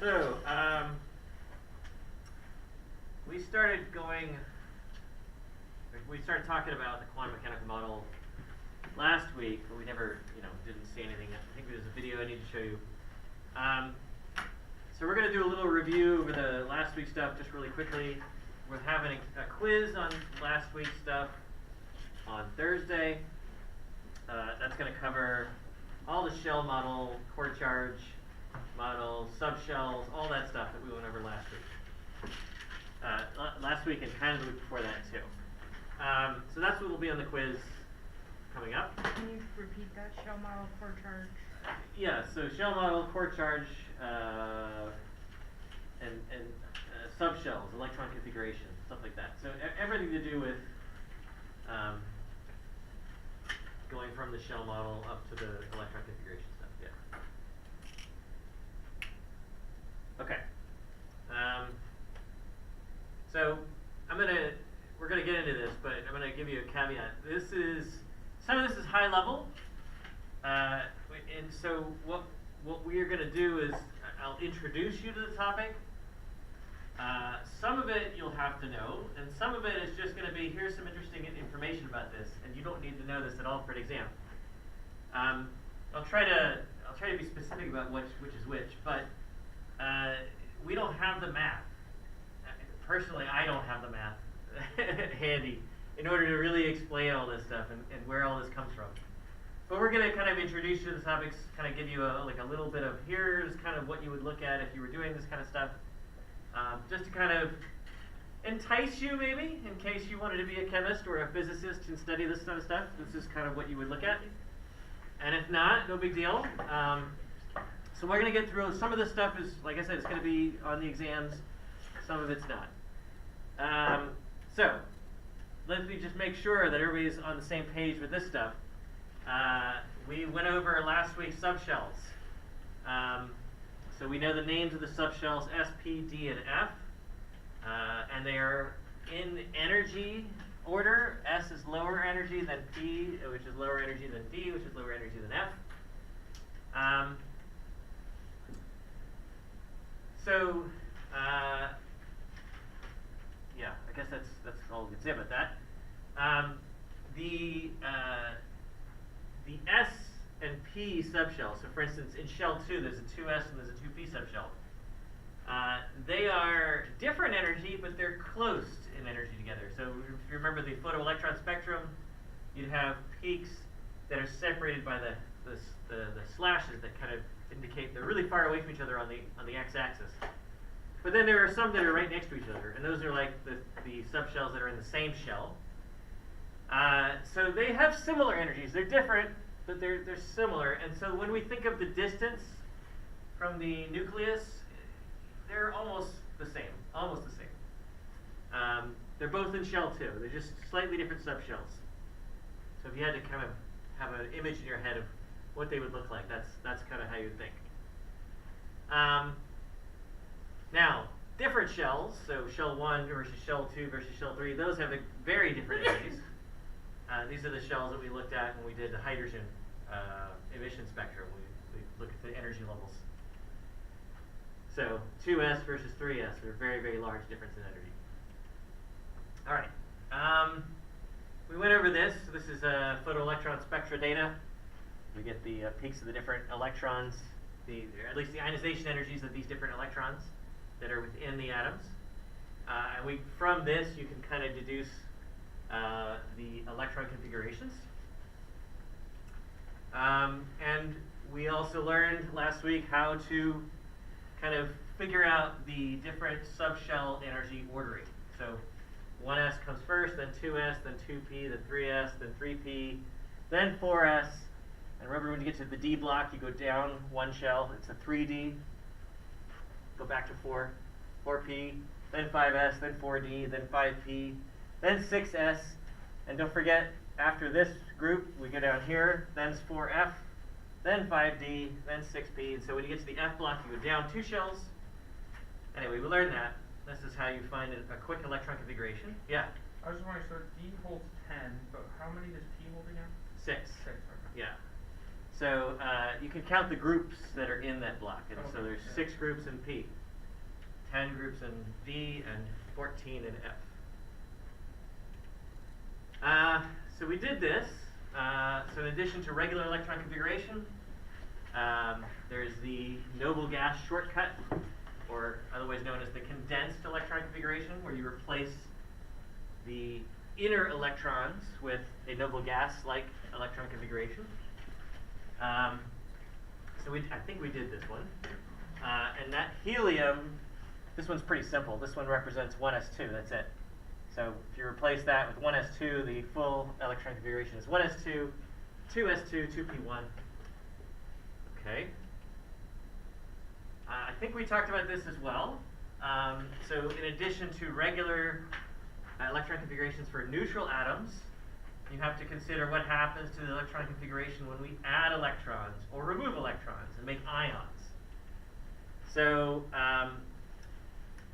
So, we started talking about the quantum mechanical model last week, but we never, didn't see anything. I think there's a video I need to show you. So we're going to do a little review over the last week's stuff just really quickly. We're having a quiz on last week's stuff on Thursday. That's going to cover all the shell model, core charge model, subshells, all that stuff that we went over last week. Last week and kind of the week before that too. So that's what will be on the quiz coming up. Can you repeat that? Shell model, core charge? Yeah, so shell model, core charge, and subshells, electron configuration, stuff like that. So everything to do with going from the shell model up to the electron configuration stuff. Yeah. Okay. So we're gonna get into this, but I'm gonna give you a caveat. Some of this is high level, and so what we are gonna do is I'll introduce you to the topic. Some of it you'll have to know, and some of it is just gonna be here's some interesting information about this, and you don't need to know this at all for an exam. I'll try to be specific about which is which, but we don't have the math. Personally, I don't have the math handy in order to really explain all this stuff and where all this comes from. But we're going to kind of introduce you to the topics, kind of give you a little bit of here's kind of what you would look at if you were doing this kind of stuff, just to kind of entice you maybe in case you wanted to be a chemist or a physicist and study this kind of stuff. This is kind of what you would look at. And if not, no big deal. So we're going to get through some of this stuff is, like I said, it's going to be on the exams. Some of it's not. So let me just make sure that everybody's on the same page with this stuff. We went over last week's subshells. So we know the names of the subshells S, P, D, and F. And they are in energy order. S is lower energy than P, which is lower energy than D, which is lower energy than F. Yeah, I guess that's all we can say about that. The S and P subshell. So, for instance, in shell 2, there's a 2S and there's a 2P subshell. They are different energy, but they're close in energy together. So, if you remember the photoelectron spectrum, you'd have peaks that are separated by the slashes that kind of indicate they're really far away from each other on the x-axis. But then there are some that are right next to each other, and those are like the subshells that are in the same shell. So they have similar energies. They're different, but they're similar. And so when we think of the distance from the nucleus, they're almost the same. Almost the same. They're both in shell 2. They're just slightly different subshells. So if you had to kind of have an image in your head of what they would look like, that's kind of how you think. Now, different shells, so shell 1 versus shell 2 versus shell 3, those have very different energies. These are the shells that we looked at when we did the hydrogen emission spectrum. We looked at the energy levels. So 2S versus 3S are a very, very large difference in energy. All right. We went over this. So this is photoelectron spectra data. We get the peaks of the different electrons, at least the ionization energies of these different electrons that are within the atoms. And from this, you can kind of deduce the electron configurations. And we also learned last week how to kind of figure out the different subshell energy ordering. So 1S comes first, then 2S, then 2P, then 3S, then 3P, then 4S. And remember, when you get to the D block, you go down one shell. It's a 3D. Go back to 4P, then 5S, then 4D, then 5P, then 6S. And don't forget, after this group, we go down here, then it's 4F, then 5D, then 6P. And so when you get to the F block, you go down 2 shells. Anyway, we learned that. This is how you find a quick electron configuration. Yeah? I was just wondering, so D holds 10, but how many does P hold again? 6. 6, okay. Yeah. So you can count the groups that are in that block. And so there's 6 groups in P, 10 groups in D, and 14 in F. So we did this. So in addition to regular electron configuration, there's the noble gas shortcut, or otherwise known as the condensed electron configuration, where you replace the inner electrons with a noble gas-like electron configuration. So I think we did this one. And that helium, this one's pretty simple. This one represents 1s2, that's it. So if you replace that with 1s2, the full electron configuration is 1s2, 2s2, 2p1. Okay. I think we talked about this as well. So in addition to regular electron configurations for neutral atoms, you have to consider what happens to the electron configuration when we add electrons or remove electrons and make ions. So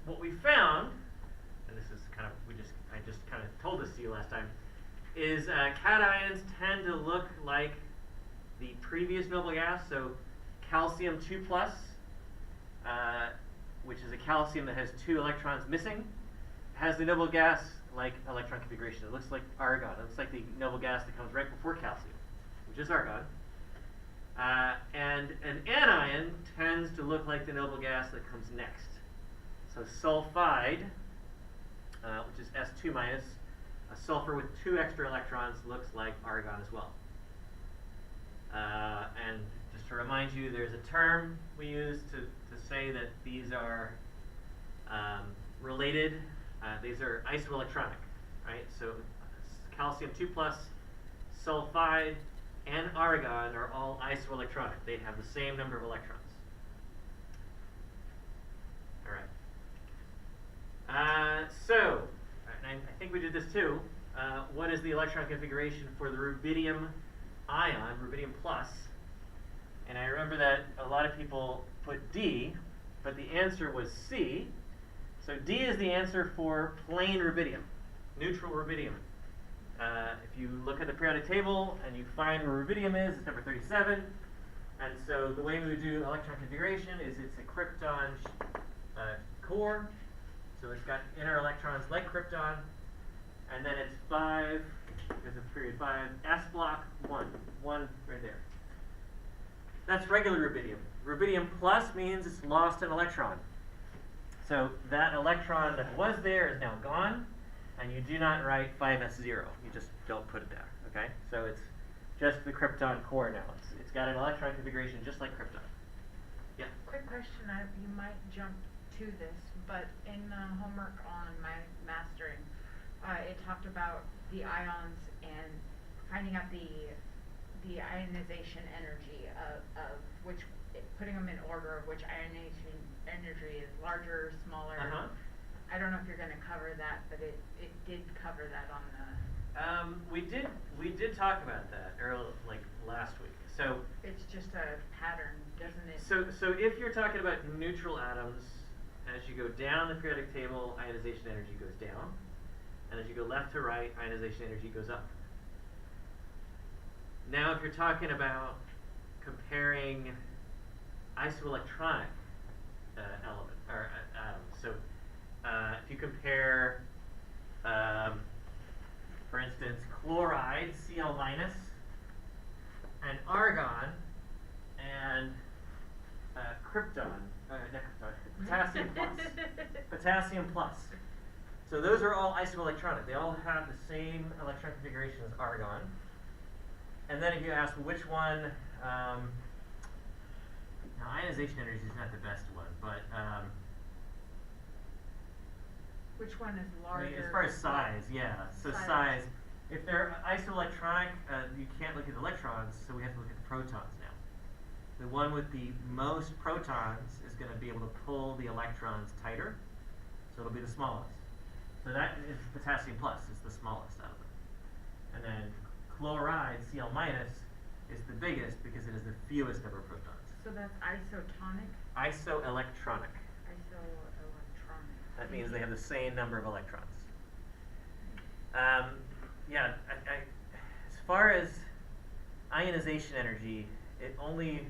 what we found, and this is kind of, I just kind of told this to you last time, is cations tend to look like the previous noble gas. So calcium 2+, which is a calcium that has 2 electrons missing, has the noble gas like electron configuration. It looks like argon. It looks like the noble gas that comes right before calcium, which is argon. And an anion tends to look like the noble gas that comes next. So sulfide, which is S2 minus, a sulfur with 2 extra electrons looks like argon as well. And just to remind you, there's a term we use to say that these are related. These are isoelectronic, right? So calcium 2+, sulfide, and argon are all isoelectronic. They have the same number of electrons. All right. So, and I think we did this too. What is the electron configuration for the rubidium ion, rubidium plus? And I remember that a lot of people put D, but the answer was C. So D is the answer for plain rubidium, neutral rubidium. If you look at the periodic table and you find where rubidium is, it's number 37. And so the way we would do electron configuration is it's a krypton core. So it's got inner electrons like krypton. And then it's 5, because of period 5, S block 1 right there. That's regular rubidium. Rubidium plus means it's lost an electron. So that electron that was there is now gone, and you do not write 5s0. You just don't put it there, okay? So it's just the krypton core now. It's got an electron configuration just like krypton. Yeah? Quick question, you might jump to this, but in homework on my mastering, it talked about the ions and finding out the ionization energy of which, putting them in order of which ionization energy is larger, smaller. I don't know if you're going to cover that, but it did cover that on the. We did talk about that earlier, like last week. So it's just a pattern, doesn't it? So if you're talking about neutral atoms, as you go down the periodic table, ionization energy goes down, and as you go left to right, ionization energy goes up. Now, if you're talking about comparing isoelectronic element or atoms, so if you compare, for instance, chloride Cl minus and argon and potassium plus. Potassium plus. So those are all isoelectronic. They all have the same electron configuration as argon. And then if you ask which one, now ionization energy is not the best one, but which one is I larger? mean, as far as size, yeah. So size. If they're isoelectronic, you can't look at electrons, so we have to look at the protons now. The one with the most protons is going to be able to pull the electrons tighter, so it'll be the smallest. So that is potassium plus, is the smallest out of them. And then chloride, Cl minus, is the biggest because it is the fewest number of protons. So that's isotonic? Isoelectronic. Isoelectronic. That means they have the same number of electrons. Yeah, as far as ionization energy it only,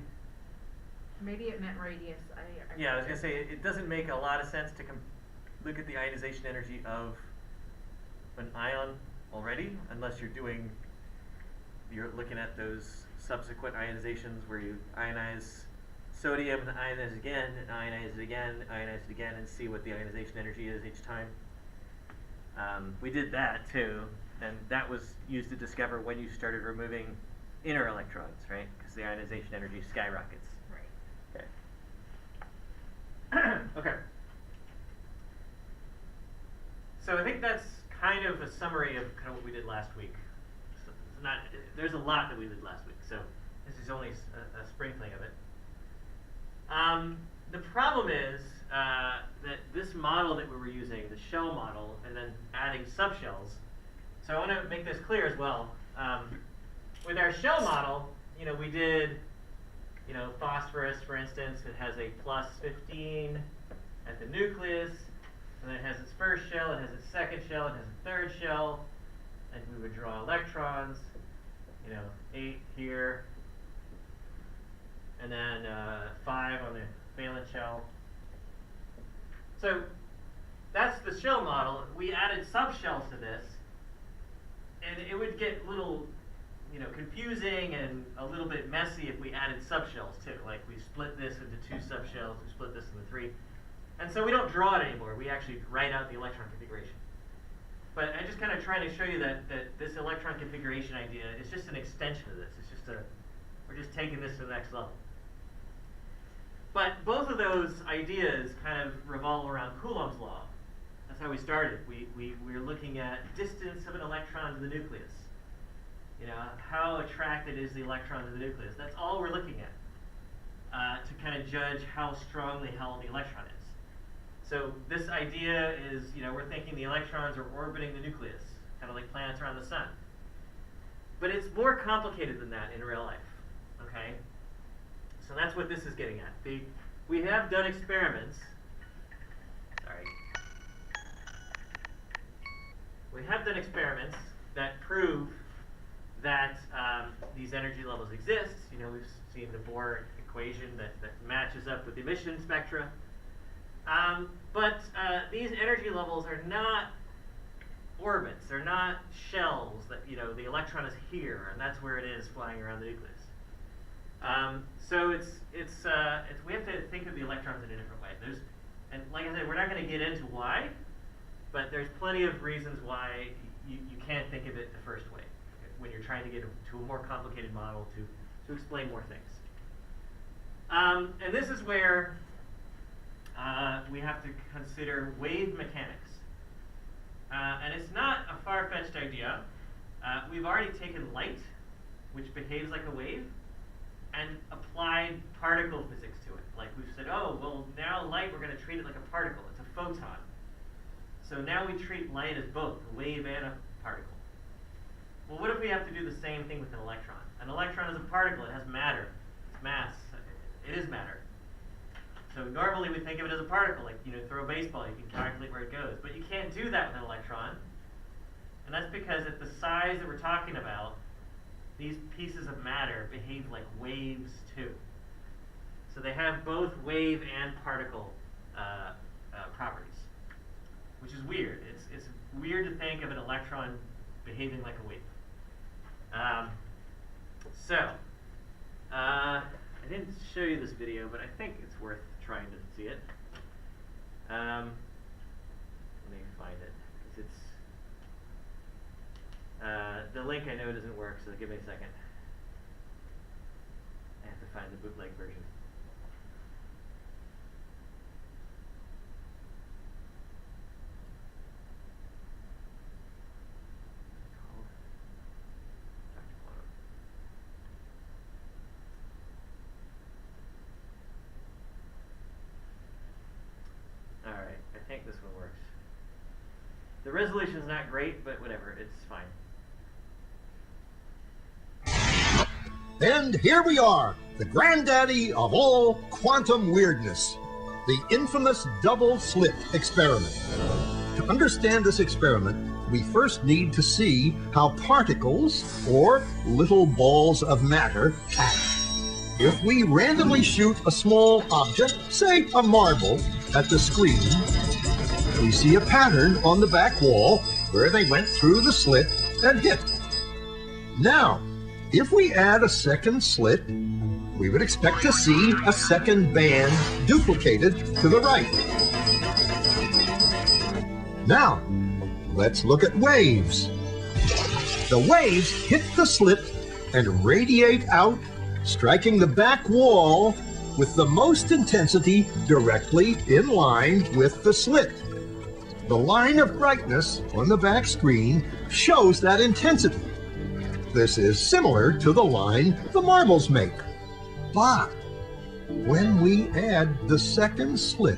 Maybe it meant radius. yeah, I was gonna say, it doesn't make a lot of sense to look at the ionization energy of an ion already, unless you're looking at those subsequent ionizations where you ionize sodium and ionize it again, and ionize it again, ionize it again, and see what the ionization energy is each time. We did that too, and that was used to discover when you started removing inner electrons, right? Because the ionization energy skyrockets. Right. Okay. Okay. So I think that's kind of a summary of kind of what we did last week. So it's not, there's a lot that we did last week, so this is only a sprinkling of it. The problem is that this model that we were using, the shell model, and then adding subshells. So I want to make this clear as well. With our shell model, we did, phosphorus, for instance, it has a plus 15 at the nucleus, and then it has its first shell, it has its second shell, it has a third shell, and we would draw electrons, 8 here, and then 5 on the valence shell. So that's the shell model. We added subshells to this, and it would get a little, confusing and a little bit messy if we added subshells too. Like we split this into 2 subshells, we split this into 3. And so we don't draw it anymore. We actually write out the electron configuration. But I just kind of trying to show you that this electron configuration idea is just an extension of this. It's just we're just taking this to the next level. But both of those ideas kind of revolve around Coulomb's law. That's how we started. We're looking at distance of an electron to the nucleus. How attracted is the electron to the nucleus? That's all we're looking at to kind of judge how strongly held the electron is. So this idea is, we're thinking the electrons are orbiting the nucleus, kind of like planets around the sun. But it's more complicated than that in real life, okay? So that's what this is getting at. We have done experiments. Sorry. We have done experiments that prove that these energy levels exist. We've seen the Bohr equation that matches up with emission spectra. But these energy levels are not orbits. They're not shells that, the electron is here, and that's where it is flying around the nucleus. So we have to think of the electrons in a different way. And like I said, we're not going to get into why, but there's plenty of reasons why you can't think of it the first way when you're trying to get to a more complicated model to explain more things. And this is where we have to consider wave mechanics. And it's not a far-fetched idea. We've already taken light, which behaves like a wave, and applied particle physics to it. Like we've said, oh, well, now light, we're going to treat it like a particle. It's a photon. So now we treat light as both a wave and a particle. Well, what if we have to do the same thing with an electron? An electron is a particle. It has matter. It's mass. It is matter. So normally we think of it as a particle. Like, throw a baseball, you can calculate where it goes. But you can't do that with an electron. And that's because at the size that we're talking about, these pieces of matter behave like waves too. So they have both wave and particle properties, which is weird. It's weird to think of an electron behaving like a wave. I didn't show you this video, but I think it's worth trying to see it. Let me find it. The link I know doesn't work, so give me a second. I have to find the bootleg version. Alright, I think this one works. The resolution's not great, but whatever, it's fine. And here we are, the granddaddy of all quantum weirdness, the infamous double-slit experiment. To understand this experiment, we first need to see how particles, or little balls of matter, act. if we randomly shoot a small object, say a marble, at the screen, we see a pattern on the back wall where they went through the slit and hit. Now, if we add a second slit, we would expect to see a second band duplicated to the right. Now, let's look at waves. The waves hit the slit and radiate out, striking the back wall with the most intensity directly in line with the slit. The line of brightness on the back screen shows that intensity. This is similar to the line the marbles make. But when we add the second slit,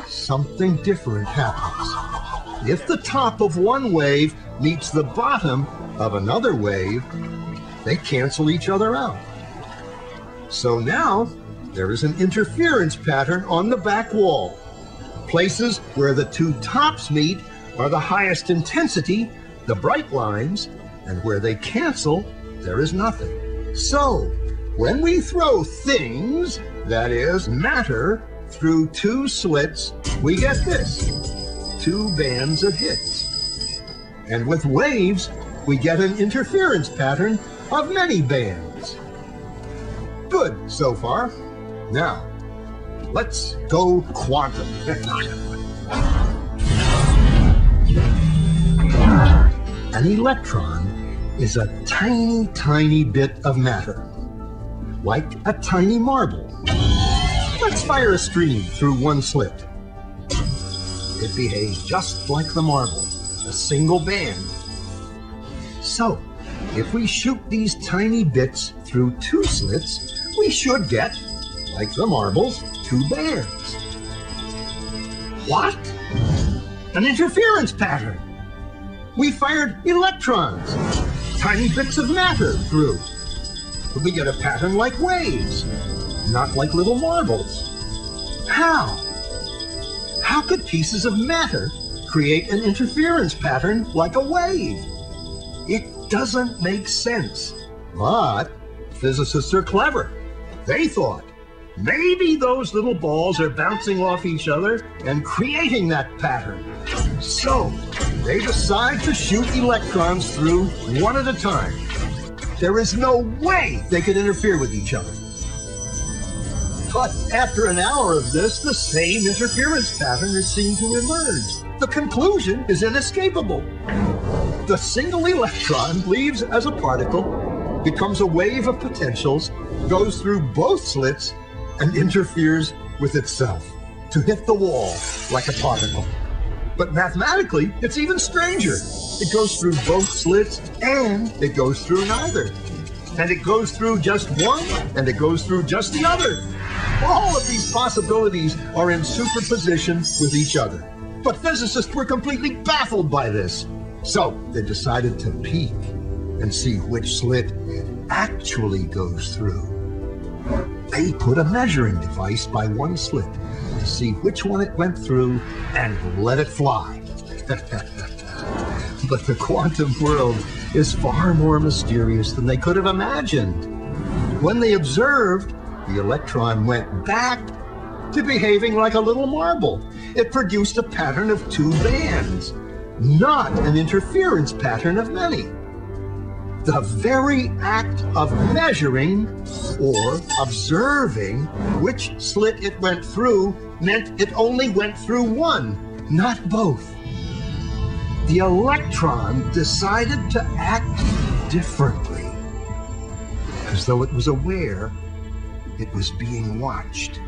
something different happens. If the top of one wave meets the bottom of another wave, they cancel each other out. So now there is an interference pattern on the back wall. Places where the two tops meet are the highest intensity, the bright lines, and where they cancel, there is nothing. So, when we throw things, that is, matter, through two slits, we get this, two bands of hits. And with waves, we get an interference pattern of many bands. Good so far. Now, let's go quantum. An electron is a tiny, tiny bit of matter, like a tiny marble. Let's fire a stream through one slit. It behaves just like the marble, a single band. So, if we shoot these tiny bits through two slits, we should get, like the marbles, two bands. What? An interference pattern. We fired electrons, tiny bits of matter through. But we get a pattern like waves, not like little marbles. How? How could pieces of matter create an interference pattern like a wave? It doesn't make sense. But physicists are clever. They thought, maybe those little balls are bouncing off each other and creating that pattern. So, they decide to shoot electrons through one at a time. There is no way they could interfere with each other. But after an hour of this, the same interference pattern is seen to emerge. The conclusion is inescapable. The single electron leaves as a particle, becomes a wave of potentials, goes through both slits, and interferes with itself to hit the wall like a particle. But mathematically, it's even stranger. It goes through both slits and it goes through neither. And it goes through just one and it goes through just the other. All of these possibilities are in superposition with each other. But physicists were completely baffled by this. So they decided to peek and see which slit it actually goes through. They put a measuring device by one slit to see which one it went through and let it fly. But the quantum world is far more mysterious than they could have imagined. When they observed, the electron went back to behaving like a little marble. It produced a pattern of two bands, not an interference pattern of many. The very act of measuring or observing which slit it went through meant it only went through one, not both. The electron decided to act differently, as though it was aware it was being watched.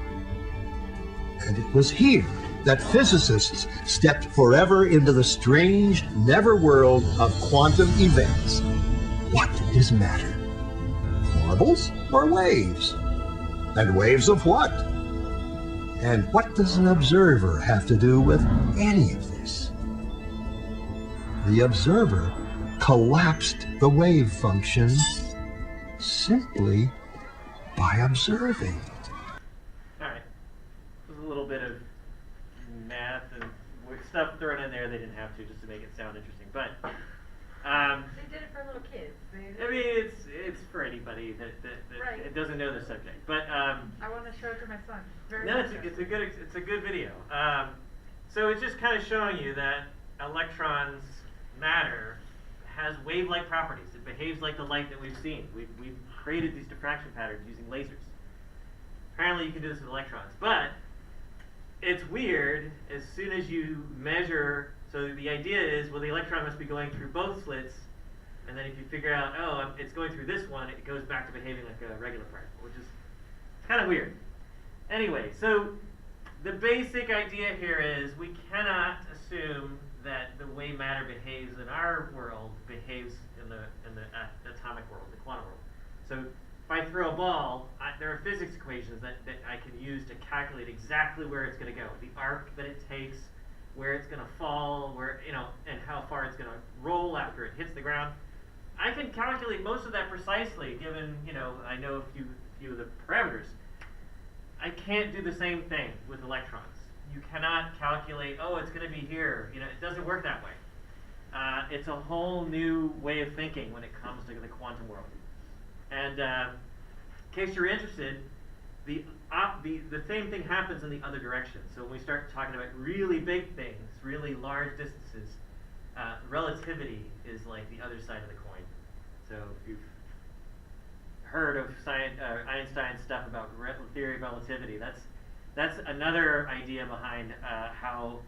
And it was here that physicists stepped forever into the strange, never world of quantum events. What is matter? Marbles or waves? And waves of what? And what does an observer have to do with any of this? The observer collapsed the wave function simply by observing. All right. There's a little bit of math and stuff thrown in there. They didn't have to, just to make it sound interesting. But They did it for little kids. I mean, it's for anybody that Right. doesn't know the subject. But I want to show it to my son. Very no, interesting. it's a good video. So it's just kind of showing you that electrons, matter, has wave-like properties. It behaves like the light that we've seen. We've created these diffraction patterns using lasers. Apparently, you can do this with electrons, but it's weird as soon as you measure. So the idea is, well, the electron must be going through both slits, and then if you figure out, oh, it's going through this one, it goes back to behaving like a regular particle, which is kind of weird. Anyway, so the basic idea here is we cannot assume that the way matter behaves in our world behaves in the atomic world, the quantum world. So if I throw a ball, there are physics equations that I can use to calculate exactly where it's going to go, the arc that it takes, where it's going to fall, where and how far it's going to roll after it hits the ground. I can calculate most of that precisely, given I know a few of the parameters. I can't do the same thing with electrons. You cannot calculate, oh, it's going to be here. It doesn't work that way. It's a whole new way of thinking when it comes to the quantum world. And in case you're interested, the same thing happens in the other direction. So when we start talking about really big things, really large distances, relativity is like the other side of the coin. So if you've heard of Einstein's stuff about theory of relativity, that's another idea behind how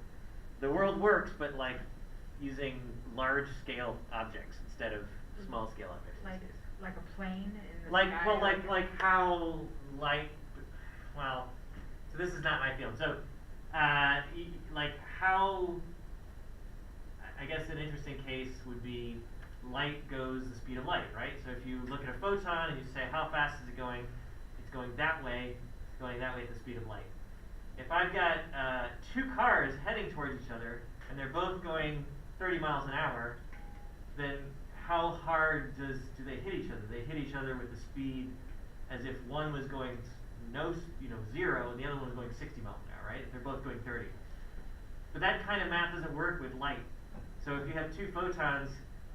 the world works, but like using large scale objects instead of small scale objects. Like a plane in the like sky. well like how light, well, so this is not my field, so like how, I guess an interesting case would be light goes the speed of light, right? So if you look at a photon and you say how fast is it going, it's going that way, it's going that way at the speed of light. If I've got two cars heading towards each other and they're both going 30 miles an hour, then how hard do they hit each other? They hit each other with the speed as if one was going 0 and the other one was going 60 miles an hour, right? If they're both going 30. But that kind of math doesn't work with light. So if you have two photons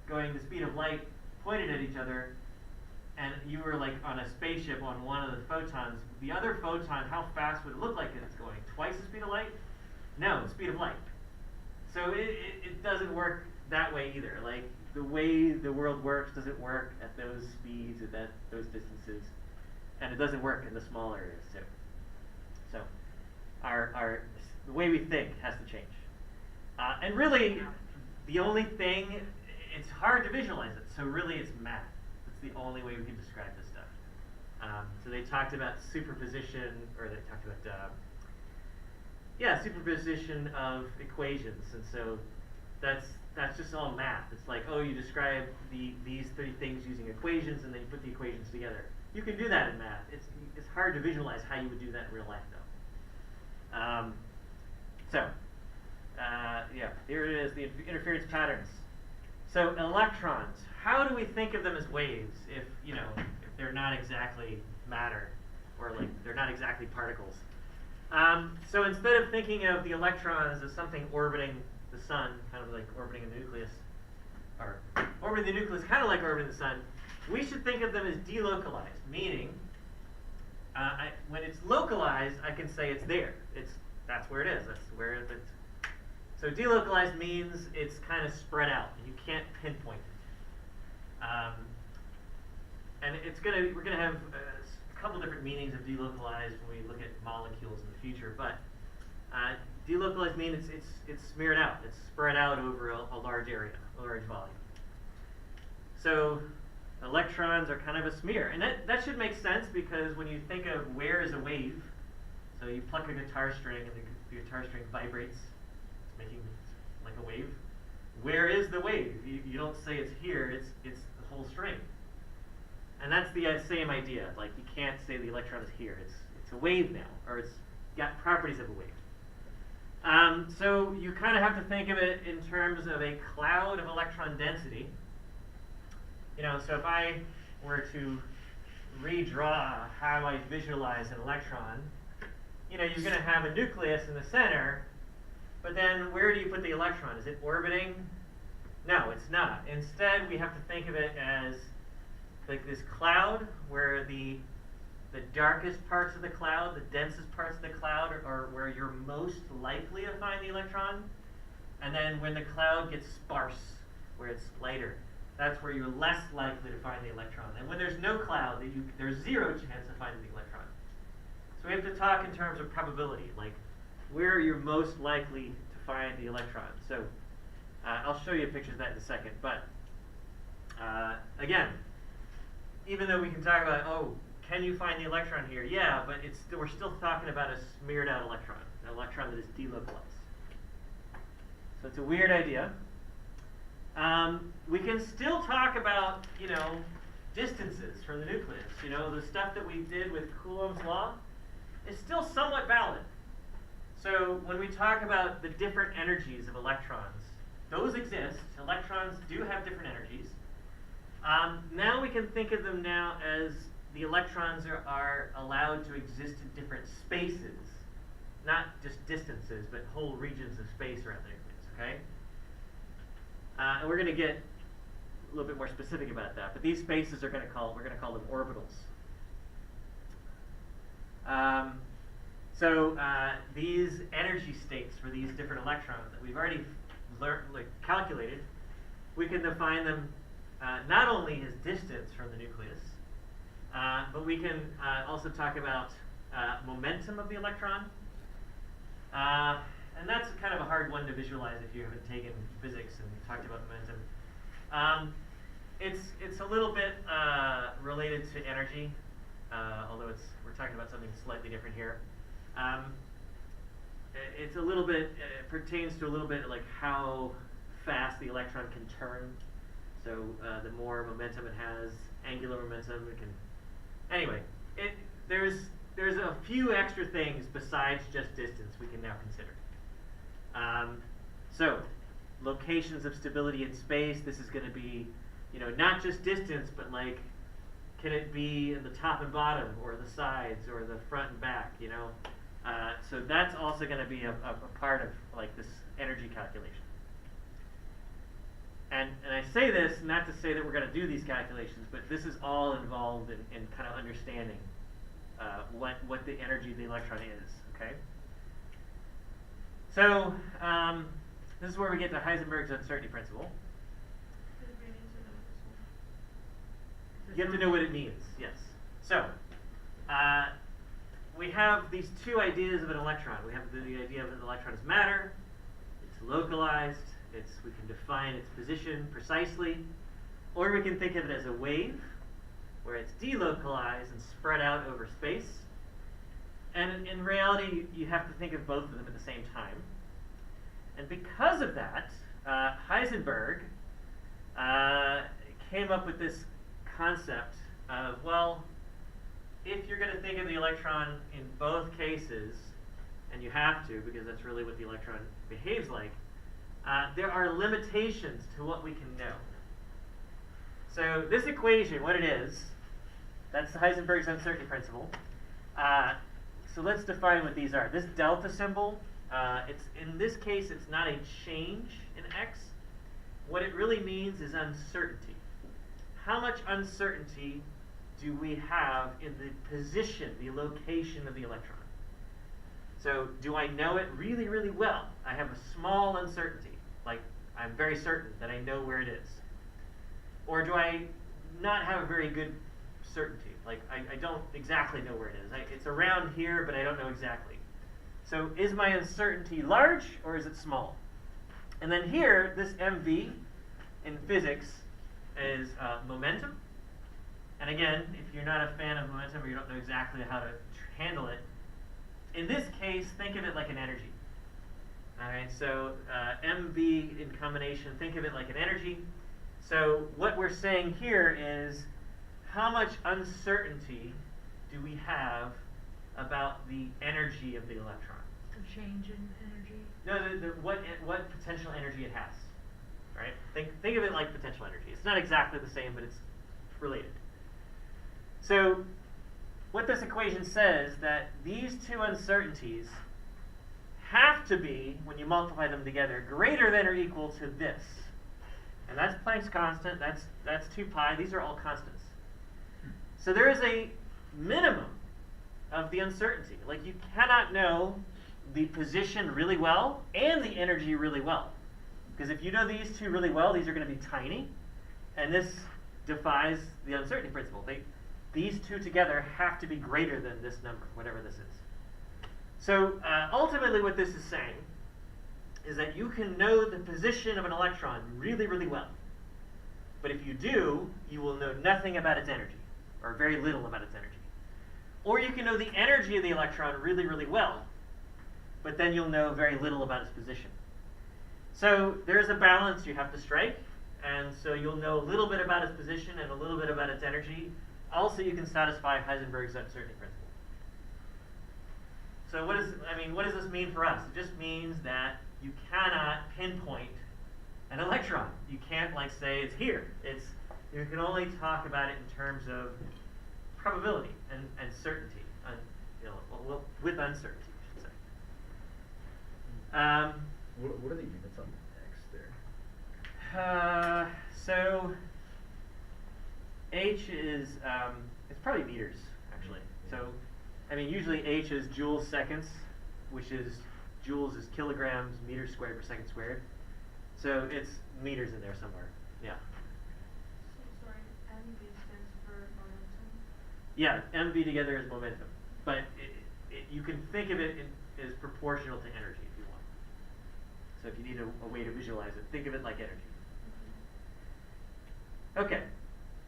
going the speed of light pointed at each other, and you were like on a spaceship on one of the photons, the other photon, how fast would it look like it's going? Twice the speed of light? No, the speed of light. So it doesn't work that way either. Like the way the world works doesn't work at those speeds, at those distances, and it doesn't work in the small areas too. So the way we think has to change. And really, the only thing, it's hard to visualize it, so really it's math. It's the only way we can describe this stuff. So they talked about superposition, or they talked about, superposition of equations, and so that's just all math. It's like, oh, you describe these three things using equations, and then you put the equations together. You can do that in math. It's hard to visualize how you would do that in real life, though. Here it is, the interference patterns. So electrons, how do we think of them as waves if they're not exactly matter, or like they're not exactly particles? So instead of thinking of the electrons as something orbiting the sun, kind of like orbiting a nucleus, or orbiting the nucleus kind of like orbiting the sun, we should think of them as delocalized, meaning when it's localized, I can say it's there. That's where it is. That's where it's. So delocalized means it's kind of spread out. You can't pinpoint it. And we're gonna have a couple different meanings of delocalized when we look at molecules in the future. But delocalized means it's smeared out. It's spread out over a large area, a large volume. So electrons are kind of a smear, and that should make sense because when you think of where is a wave, so you pluck a guitar string and the guitar string vibrates, it's making like a wave. Where is the wave? You don't say it's here, it's the whole string. And that's the same idea. Like you can't say the electron is here. It's a wave now, or it's got properties of a wave. So you kind of have to think of it in terms of a cloud of electron density. So if I were to redraw how I visualize an electron, you're going to have a nucleus in the center, but then where do you put the electron? Is it orbiting No, it's not. Instead, we have to think of it as like this cloud where the darkest parts of the cloud, the densest parts of the cloud are where you're most likely to find the electron. And then when the cloud gets sparse, where it's lighter, that's where you're less likely to find the electron. And when there's no cloud, there's zero chance of finding the electron. So we have to talk in terms of probability, like where you're most likely to find the electron. So I'll show you pictures of that in a second. But again, even though we can talk about, oh, can you find the electron here? Yeah, but we're still talking about a smeared out electron, an electron that is delocalized. So it's a weird idea. We can still talk about, distances from the nucleus. The stuff that we did with Coulomb's law is still somewhat valid. So when we talk about the different energies of electrons, those exist. Electrons do have different energies. Now we can think of them now as the electrons are allowed to exist in different spaces, not just distances, but whole regions of space around the nucleus, okay? And we're going to get a little bit more specific about that, but these spaces we're going to call them orbitals. So these energy states for these different electrons that we've already calculated, we can define them not only as distance from the nucleus, but we can also talk about momentum of the electron. And that's kind of a hard one to visualize if you haven't taken physics and talked about momentum. It's a little bit related to energy, although we're talking about something slightly different here. It's a little bit, it pertains to a little bit like how fast the electron can turn. So the more momentum it has, angular momentum, it can. Anyway, there's a few extra things besides just distance we can now consider. So locations of stability in space. This is going to be, not just distance, but like, can it be in the top and bottom, or the sides, or the front and back? So that's also going to be a part of like this energy calculation. And I say this not to say that we're going to do these calculations, but this is all involved in kind of understanding what the energy of the electron is. Okay. So this is where we get to Heisenberg's uncertainty principle. You have to know what it means. Yes. So we have these two ideas of an electron. We have the idea of an electron as matter. It's localized. We can define its position precisely, or we can think of it as a wave, where it's delocalized and spread out over space. And in reality, you have to think of both of them at the same time. And because of that, Heisenberg came up with this concept of, well, if you're going to think of the electron in both cases, and you have to, because that's really what the electron behaves like, there are limitations to what we can know. So this equation, what it is, that's Heisenberg's uncertainty principle. So let's define what these are. This delta symbol, in this case, it's not a change in x. What it really means is uncertainty. How much uncertainty do we have in the position, the location of the electron? So do I know it really, really well? I have a small uncertainty. Like, I'm very certain that I know where it is. Or do I not have a very good certainty? Like, I don't exactly know where it is. It's around here, but I don't know exactly. So is my uncertainty large, or is it small? And then here, this mv in physics is momentum. And again, if you're not a fan of momentum, or you don't know exactly how to handle it, in this case, think of it like an energy. All right, so mv in combination, think of it like an energy. So what we're saying here is, how much uncertainty do we have about the energy of the electron? The change in energy? No, what potential energy it has. Right? Think of it like potential energy. It's not exactly the same, but it's related. So what this equation says, that these two uncertainties have to be, when you multiply them together, greater than or equal to this. And that's Planck's constant, that's 2 pi, these are all constants. So there is a minimum of the uncertainty. Like, you cannot know the position really well and the energy really well. Because if you know these two really well, these are going to be tiny, and this defies the uncertainty principle. These two together have to be greater than this number, whatever this is. So ultimately what this is saying is that you can know the position of an electron really, really well. But if you do, you will know nothing about its energy, or very little about its energy. Or you can know the energy of the electron really, really well, but then you'll know very little about its position. So there's a balance you have to strike, and so you'll know a little bit about its position and a little bit about its energy. Also, you can satisfy Heisenberg's uncertainty principle. So what does this mean for us? It just means that you cannot pinpoint an electron. You can't say it's here. You can only talk about it in terms of probability and certainty, with uncertainty, I should say. What are the units on X there? So H is it's probably meters actually. So usually H is joules seconds, which is joules is kilograms meters squared per second squared. So it's meters in there somewhere. Yeah. So sorry, MV stands for momentum. Yeah, MV together is momentum, but you can think of it as proportional to energy if you want. So if you need a way to visualize it, think of it like energy. Okay,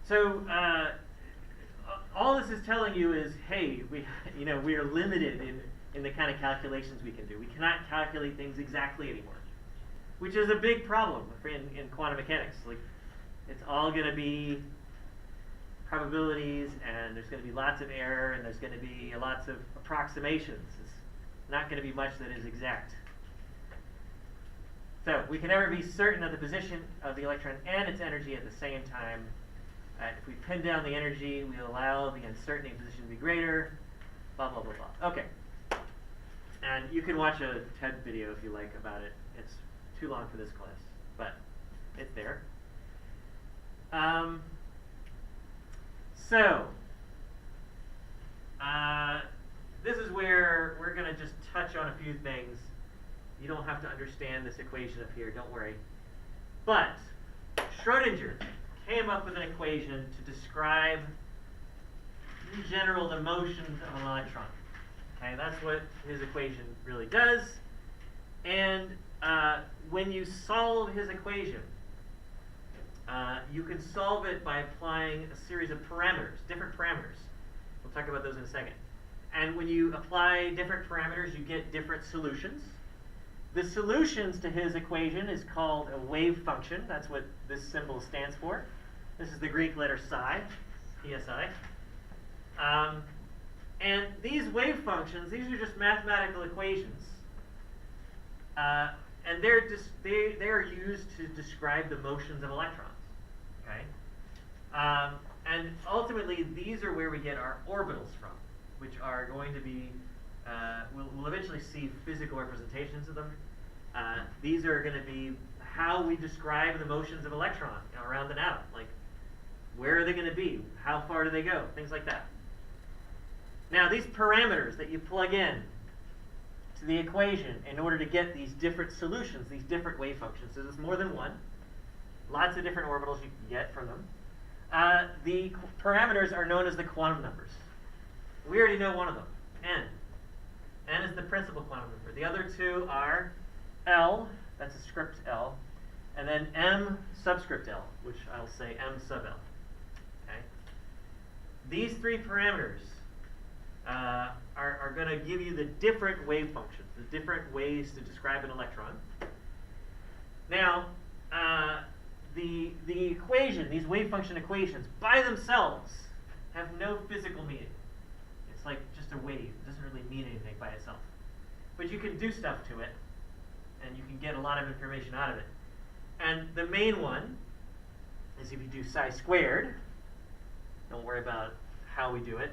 so all this is telling you is, hey, we are limited in the kind of calculations we can do. We cannot calculate things exactly anymore, which is a big problem in quantum mechanics. It's all going to be probabilities, and there's going to be lots of error, and there's going to be lots of approximations. It's not going to be much that is exact. So we can never be certain of the position of the electron and its energy at the same time. If we pin down the energy, we allow the uncertainty position to be greater, blah, blah, blah, blah. Okay. And you can watch a TED video if you like about it. It's too long for this class, but it's there. This is where we're going to just touch on a few things. You don't have to understand this equation up here, don't worry. But Schrodinger came up with an equation to describe, in general, the motions of an electron. Okay, that's what his equation really does. And when you solve his equation, you can solve it by applying a series of parameters, different parameters. We'll talk about those in a second. And when you apply different parameters, you get different solutions. The solutions to his equation is called a wave function. That's what this symbol stands for. This is the Greek letter psi, psi. And these wave functions, these are just mathematical equations. And they are used to describe the motions of electrons. Okay? And ultimately, these are where we get our orbitals from, which are going to be, we'll eventually see physical representations of them. These are going to be how we describe the motions of electron around an atom. Like, where are they going to be? How far do they go? Things like that. Now, these parameters that you plug in to the equation in order to get these different solutions, these different wave functions, so there's more than one. Lots of different orbitals you can get from them. The parameters are known as the quantum numbers. We already know one of them, n. N is the principal quantum number. The other two are L, that's a script L, and then M subscript L, which I'll say M sub L. Okay? These three parameters are going to give you the different wave functions, the different ways to describe an electron. Now, the equation, these wave function equations, by themselves have no physical meaning. It's like just a wave. It doesn't really mean anything by itself. But you can do stuff to it, and you can get a lot of information out of it. And the main one is if you do psi squared, don't worry about how we do it,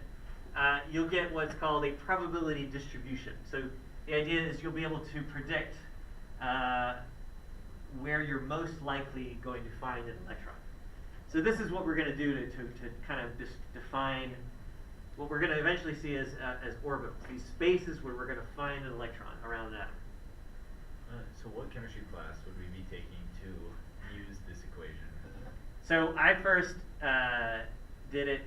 you'll get what's called a probability distribution. So the idea is you'll be able to predict where you're most likely going to find an electron. So this is what we're going to do to kind of define what we're going to eventually see as orbitals, these spaces where we're going to find an electron around an atom. So what chemistry class would we be taking to use this equation? So I first did it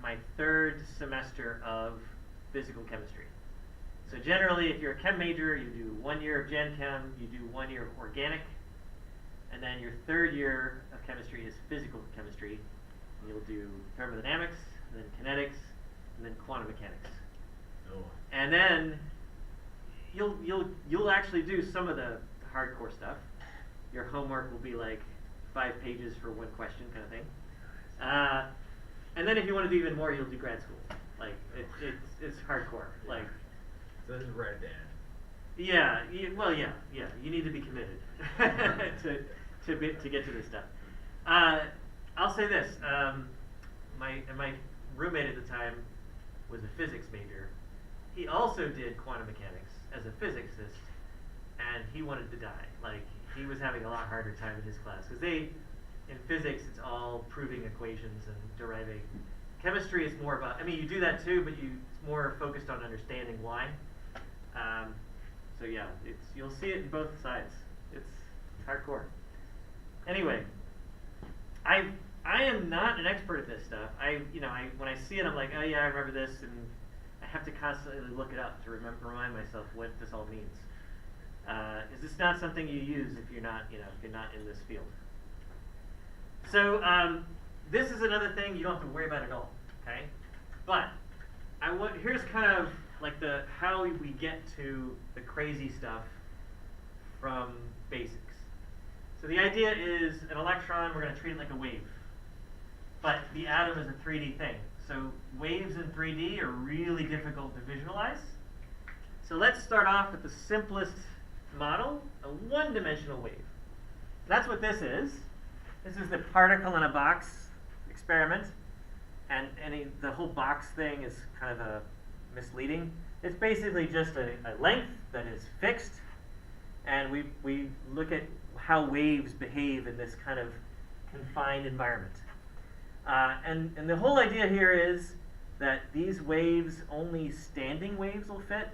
my third semester of physical chemistry. So generally, if you're a chem major, you do 1 year of Gen Chem, you do 1 year of organic, and then your third year of chemistry is physical chemistry. And you'll do thermodynamics, and then kinetics, and then quantum mechanics. Oh. And then you'll actually do some of the hardcore stuff. Your homework will be like 5 pages for 1 question kind of thing. And then if you want to do even more, you'll do grad school. Like it's hardcore. Like So this is right at the end. yeah. You need to be committed to get to this stuff. I'll say this. My roommate at the time was a physics major. He also did quantum mechanics as a physicist, and he wanted to die. Like, he was having a lot harder time in his class because in physics, it's all proving equations and deriving. Chemistry is more about, I mean, you do that too, but it's more focused on understanding why. So yeah, you'll see it in both sides. It's hardcore. Anyway, I am not an expert at this stuff. When I see it, I'm like, oh yeah, I remember this, and I have to constantly look it up to remind myself what this all means. Is this not something you use if you're not in this field? So this is another thing you don't have to worry about at all, okay? But here's kind of like how we get to the crazy stuff from basics. So the idea is an electron, we're going to treat it like a wave. But the atom is a 3D thing. So waves in 3D are really difficult to visualize. So let's start off with the simplest model, a one-dimensional wave. That's what this is. This is the particle in a box experiment. And the whole box thing is kind of misleading. It's basically just a length that is fixed. And we look at how waves behave in this kind of confined environment. And the whole idea here is that these waves, only standing waves will fit.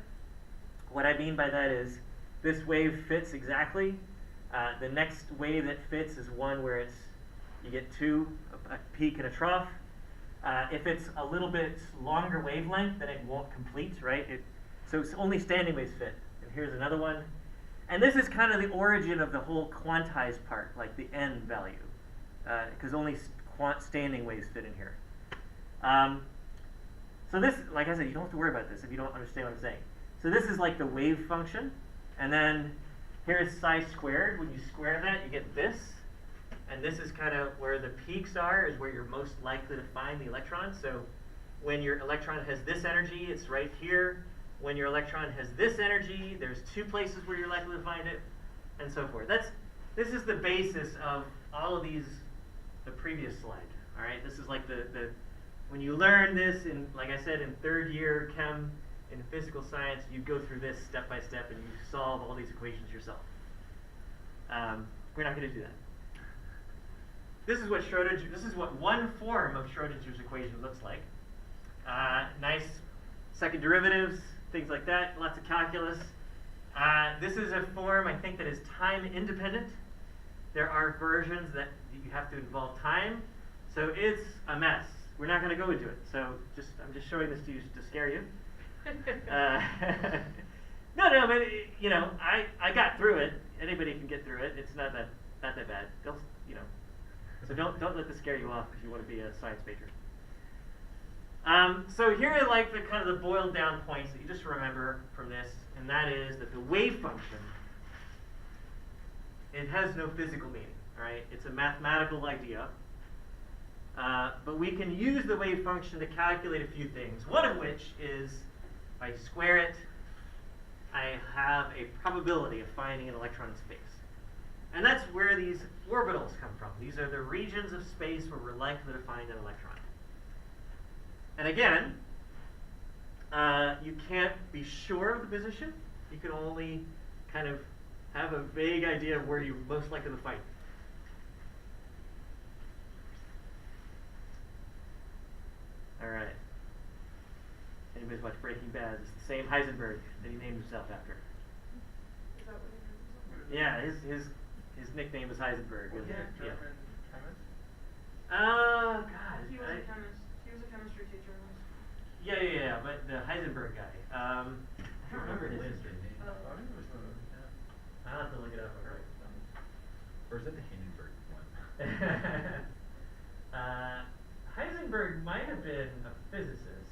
What I mean by that is this wave fits exactly. The next wave that fits is one where you get a peak and a trough. If it's a little bit longer wavelength, then it won't complete, right? So it's only standing waves fit. And here's another one. And this is kind of the origin of the whole quantized part, like the n value, because only standing waves fit in here. So this, like I said, you don't have to worry about this if you don't understand what I'm saying. So this is like the wave function, and then here's psi squared. When you square that, you get this. And this is kind of where the peaks are, is where you're most likely to find the electron. So when your electron has this energy, it's right here. When your electron has this energy, there's 2 places where you're likely to find it, and so forth. This is the basis of all of the previous slide. All right, this is like when you learn this in, like I said, in 3rd year chem in physical science, you go through this step by step and you solve all these equations yourself. We're not going to do that. This is what one form of Schrodinger's equation looks like. Nice second derivatives, things like that, lots of calculus. This is a form, I think, that is time independent. There are versions that you have to involve time, so it's a mess. We're not going to go into it. So I'm just showing this to you to scare you. No, but I got through it. Anybody can get through it. It's not that bad. So don't let this scare you off if you want to be a science major. So here are like the kind of the boiled down points that you just remember from this, and that is that the wave function, it has no physical meaning, right? It's a mathematical idea. But we can use the wave function to calculate a few things, one of which is if I square it, I have a probability of finding an electron in space. And that's where these orbitals come from. These are the regions of space where we're likely to find an electron. And again, you can't be sure of the position. You can only kind of have a vague idea of where you're most likely to fight. All right. Anybody's watched Breaking Bad? It's the same Heisenberg that he named himself after. Is that what it is? Yeah, his nickname is Heisenberg. Was Isn't he a it? Yeah. German chemist? God. He was a chemist. He was a chemistry teacher in high school. Yeah. But the Heisenberg guy. I don't remember his Winston. name. I think it was the, I'll have to look it up. Real quick. Or is it the Hindenburg one? Heisenberg might have been a physicist,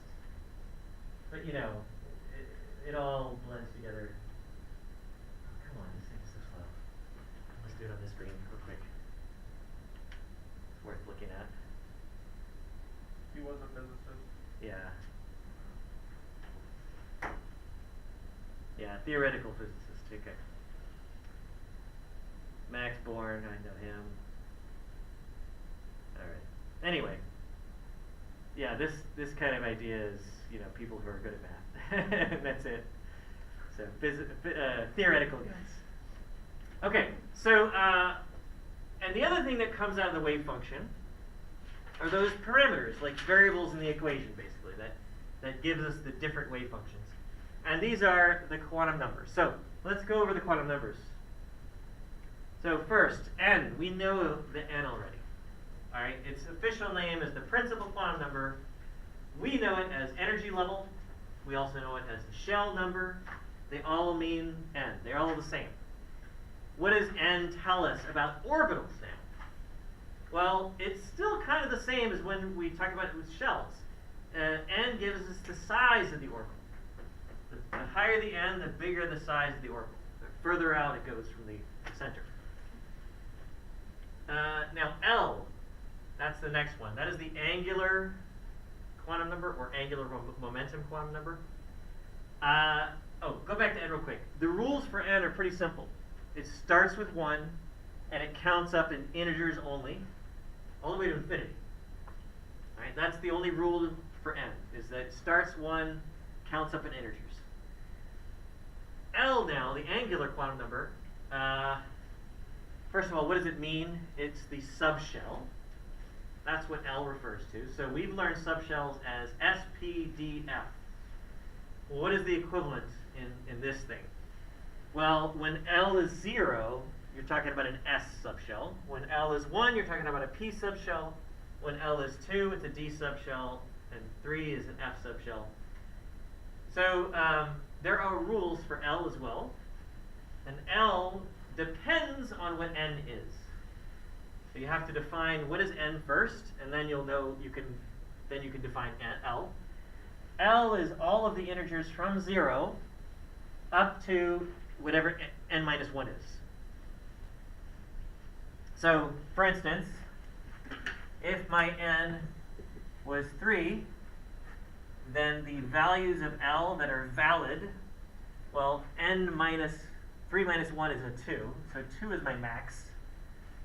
but it all blends together. Oh, come on, this thing's so slow. Let's do it on this screen real quick. It's worth looking at. he was a physicist. Yeah. Yeah, theoretical physicist. Okay. Max Born, I know him. All right. Anyway. Yeah, this kind of idea is, people who are good at math. That's it. So, theoretical guys. Okay, so, and the other thing that comes out of the wave function are those parameters, like variables in the equation, basically, that gives us the different wave functions. And these are the quantum numbers. So, let's go over the quantum numbers. So first, n. We know the n already. All right, its official name is the principal quantum number. We know it as energy level. We also know it as the shell number. They all mean n. They're all the same. What does n tell us about orbitals now? Well, it's still kind of the same as when we talk about it with shells. N gives us the size of the orbital. The higher the n, the bigger the size of the orbital. The further out it goes from the center. Now L, that's the next one. That is the angular quantum number, or angular momentum quantum number. Go back to n real quick. The rules for n are pretty simple. It starts with 1, and it counts up in integers only, all the way to infinity. All right, that's the only rule for n, is that it starts 1, counts up in integers. L now, the angular quantum number, first of all, what does it mean? It's the subshell. That's what L refers to. So we've learned subshells as SPDF. Well, what is the equivalent in this thing? Well, when L is 0, you're talking about an S subshell. When L is 1, you're talking about a P subshell. When L is 2, it's a D subshell. And 3 is an F subshell. So there are rules for L as well. And L depends on what n is. So you have to define what is n first, and then you'll know you can define L. L is all of the integers from 0 up to whatever n minus 1 is. So, for instance, if my n was 3, then the values of L that are valid, well, 3 minus 1 is a 2, so 2 is my max,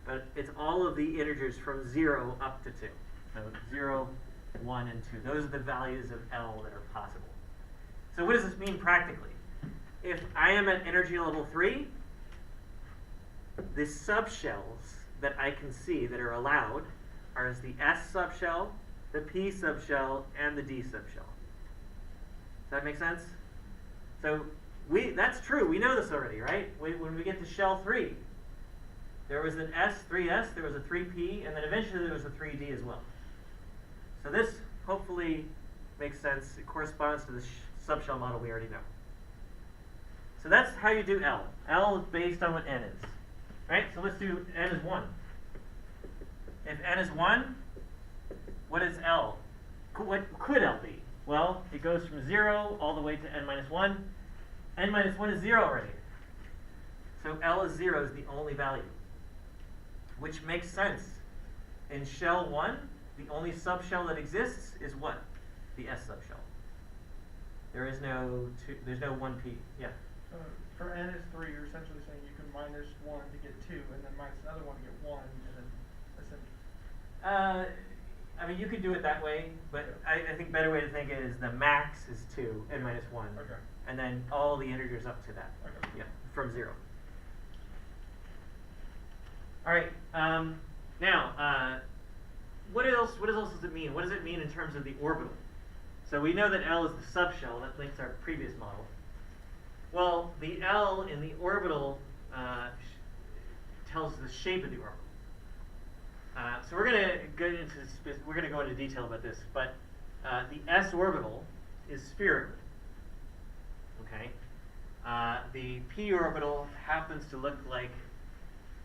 but it's all of the integers from 0 up to 2. So 0, 1, and 2. Those are the values of L that are possible. So what does this mean practically? If I am at energy level 3, the subshells that I can see that are allowed are the S subshell, the P subshell, and the D subshell. Does that make sense? So that's true. We know this already, right? When we get to shell 3, there was an S, 3S, there was a 3P, and then eventually there was a 3D as well. So this hopefully makes sense. It corresponds to the subshell model we already know. So that's how you do L. L is based on what n is. Right? So let's do n is 1. If n is 1, what is L? What could L be? Well, it goes from 0 all the way to n minus 1. N minus 1 is 0 already. So L is 0 is the only value, which makes sense. In shell 1, the only subshell that exists is what? The S subshell. There's no 1P. Yeah. For n is 3, you're essentially saying you can minus 1 to get 2, and then minus another 1 to get 1, and then essentially. I mean, you could do it that way, but I think a better way to think it is the max is 2, n minus 1. Okay. And then all the integers up to that. Okay. Yeah, from 0. All right. Now, what else does it mean? What does it mean in terms of the orbital? So we know that L is the subshell. That links our previous model. Well, the L in the orbital tells the shape of the orbital. So we're going to go into detail about this, but the s orbital is spherical. Okay. The p orbital happens to look like,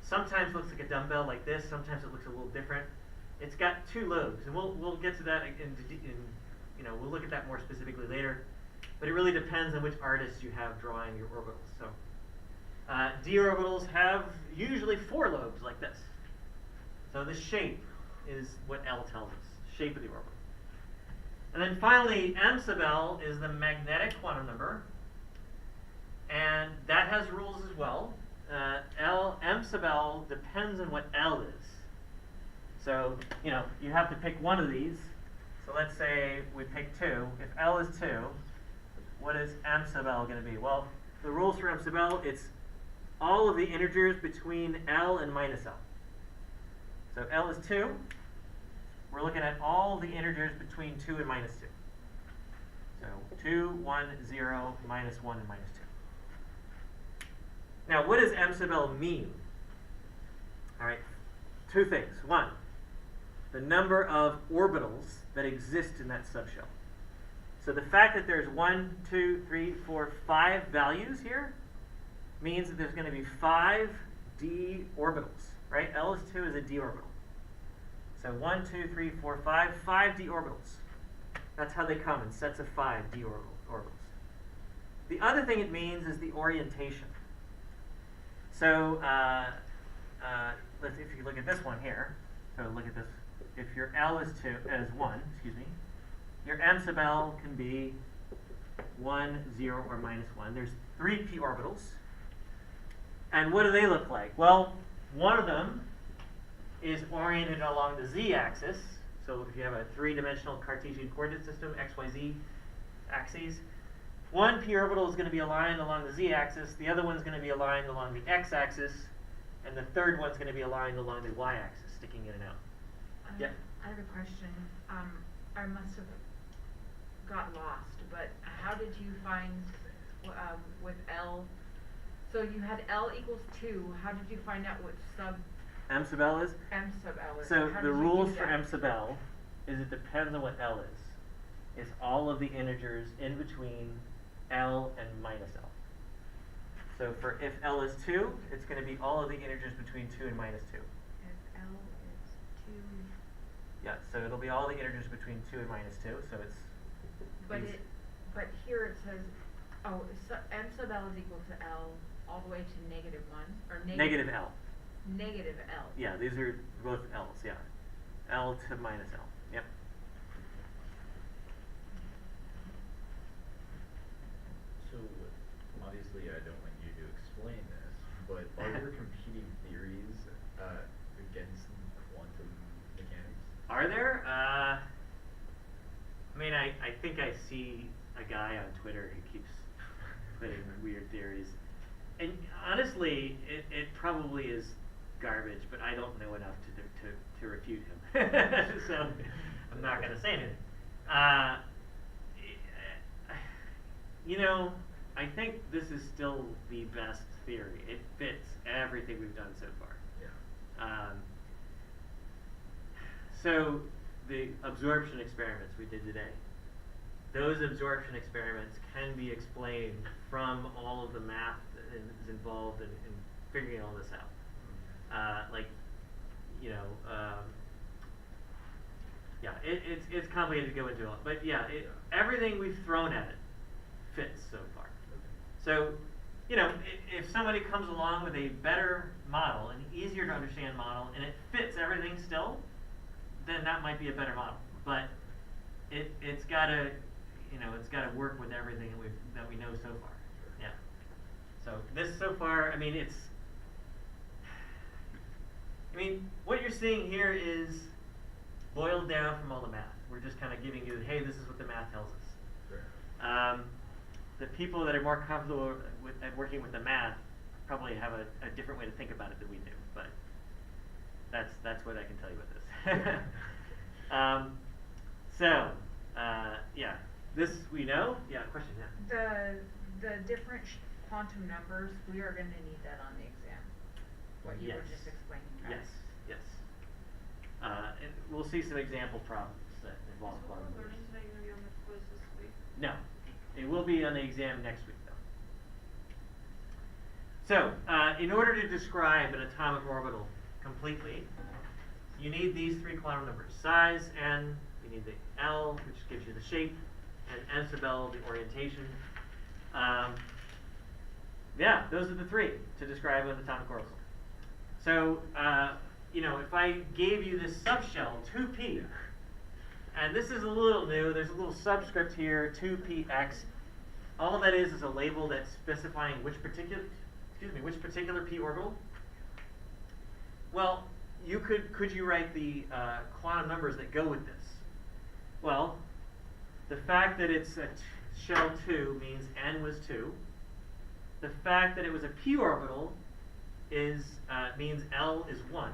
sometimes looks like a dumbbell like this. Sometimes it looks a little different. It's got two lobes, and we'll get to that we'll look at that more specifically later. But it really depends on which artist you have drawing your orbitals. So d orbitals have usually 4 lobes like this. So the shape is what L tells us, shape of the orbital. And then finally, m sub L is the magnetic quantum number, and that has rules as well. M sub L depends on what L is. So, you have to pick one of these. So let's say we pick 2. If L is 2, what is m sub L going to be? Well, the rules for m sub L, it's all of the integers between L and minus L. So L is 2. We're looking at all the integers between 2 and minus 2. So 2, 1, 0, minus 1, and minus 2. Now, what does m sub L mean? All right, 2 things. 1, the number of orbitals that exist in that subshell. So the fact that there's 1, 2, 3, 4, 5 values here means that there's going to be 5 d orbitals, right? L is 2 is a d orbital. So 1, 2, 3, 4, 5 d orbitals. That's how they come in sets of 5 d orbitals. The other thing it means is the orientation. So if you look at this one here, so look at this. If your L is 1, your m sub L can be 1, 0, or minus 1. There's 3 p orbitals. And what do they look like? Well, one of them is oriented along the z-axis. So if you have a 3-dimensional Cartesian coordinate system, x, y, z axes, one p orbital is going to be aligned along the z-axis, the other one's going to be aligned along the x-axis, and the third one's going to be aligned along the y-axis, sticking in and out. Yeah. I have a question. I must have got lost, but how did you find with L? So you had L equals 2. How did you find out what sub M sub L is? M sub L is? So How the did you rules do for that? M sub L is it depends on what L is. It's all of the integers in between L and minus L. So if L is 2, it's going to be all of the integers between 2 and minus 2. If L is 2. Yeah, so it'll be all the integers between 2 and minus 2. So it's these. But here it says, M sub L is equal to L all the way to -1 or Negative L. Negative L. Yeah, these are both L's. Yeah, L to minus L. Yep. So, obviously, I don't want you to explain this, but are there competing theories against quantum mechanics? Are there? I think I see a guy on Twitter who keeps putting weird theories. And honestly, it probably is garbage, but I don't know enough to refute him. So I'm not going to say anything. I think this is still the best theory. It fits everything we've done so far. Yeah. So the absorption experiments we did today, those absorption experiments can be explained from all of the math that is involved in figuring all this out. It's complicated to go into, but yeah, everything we've thrown at it fits so far. So, if somebody comes along with a better model, an easier to understand model, and it fits everything still, then that might be a better model. But it's got to work with everything that we know so far. Yeah. So this so far, what you're seeing here is boiled down from all the math. We're just kind of giving you, hey, this is what the math tells us. Sure. The people that are more comfortable at working with the math probably have a different way to think about it than we do. But That's what I can tell you about this. Yeah, this we know. Yeah, question. Yeah. The different quantum numbers, we are gonna need that on the exam. What you were Yes. just explaining, guys. Yes. And we'll see some example problems that involve So what quantum we're numbers. learning today gonna be on the quiz this week? No, it will be on the exam next week, though. So, in order to describe an atomic orbital completely, you need these three quantum numbers: size, n, you need the L, which gives you the shape, and n sub L, the orientation. Yeah, those are the three to describe an atomic orbital. So, if I gave you this subshell, 2p, and this is a little new, there's a little subscript here, 2px. All that is a label that's specifying which particular p orbital. Well, could you write the quantum numbers that go with this? Well, the fact that it's a shell 2 means n was 2. The fact that it was a p orbital means L is 1,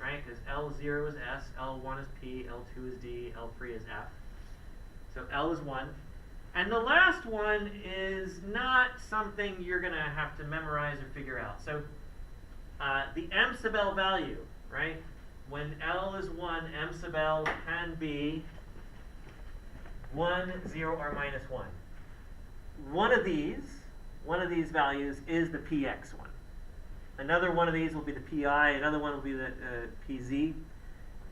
right? Because L0 is S, L1 is P, L2 is D, L3 is F. So L is 1. And the last one is not something you're going to have to memorize or figure out. So the m sub L value, right? When L is 1, m sub L can be 1, 0, or minus 1. One of these values is the px one. Another one of these will be the pi. Another one will be the pz.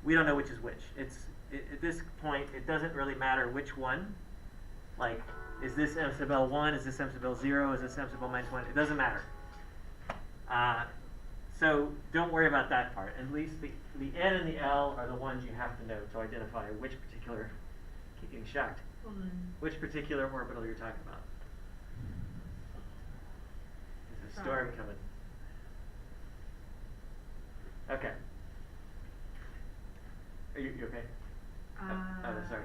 We don't know which is which. At this point, it doesn't really matter which one. Like, is this m sub L 1? Is this m sub L 0? Is this m sub L minus 1? It doesn't matter. So don't worry about that part. At least the n and the L are the ones you have to know to identify which particular, keep getting shocked, which particular orbital you're talking about. There's a storm coming. Okay. Are you okay? Oh, sorry.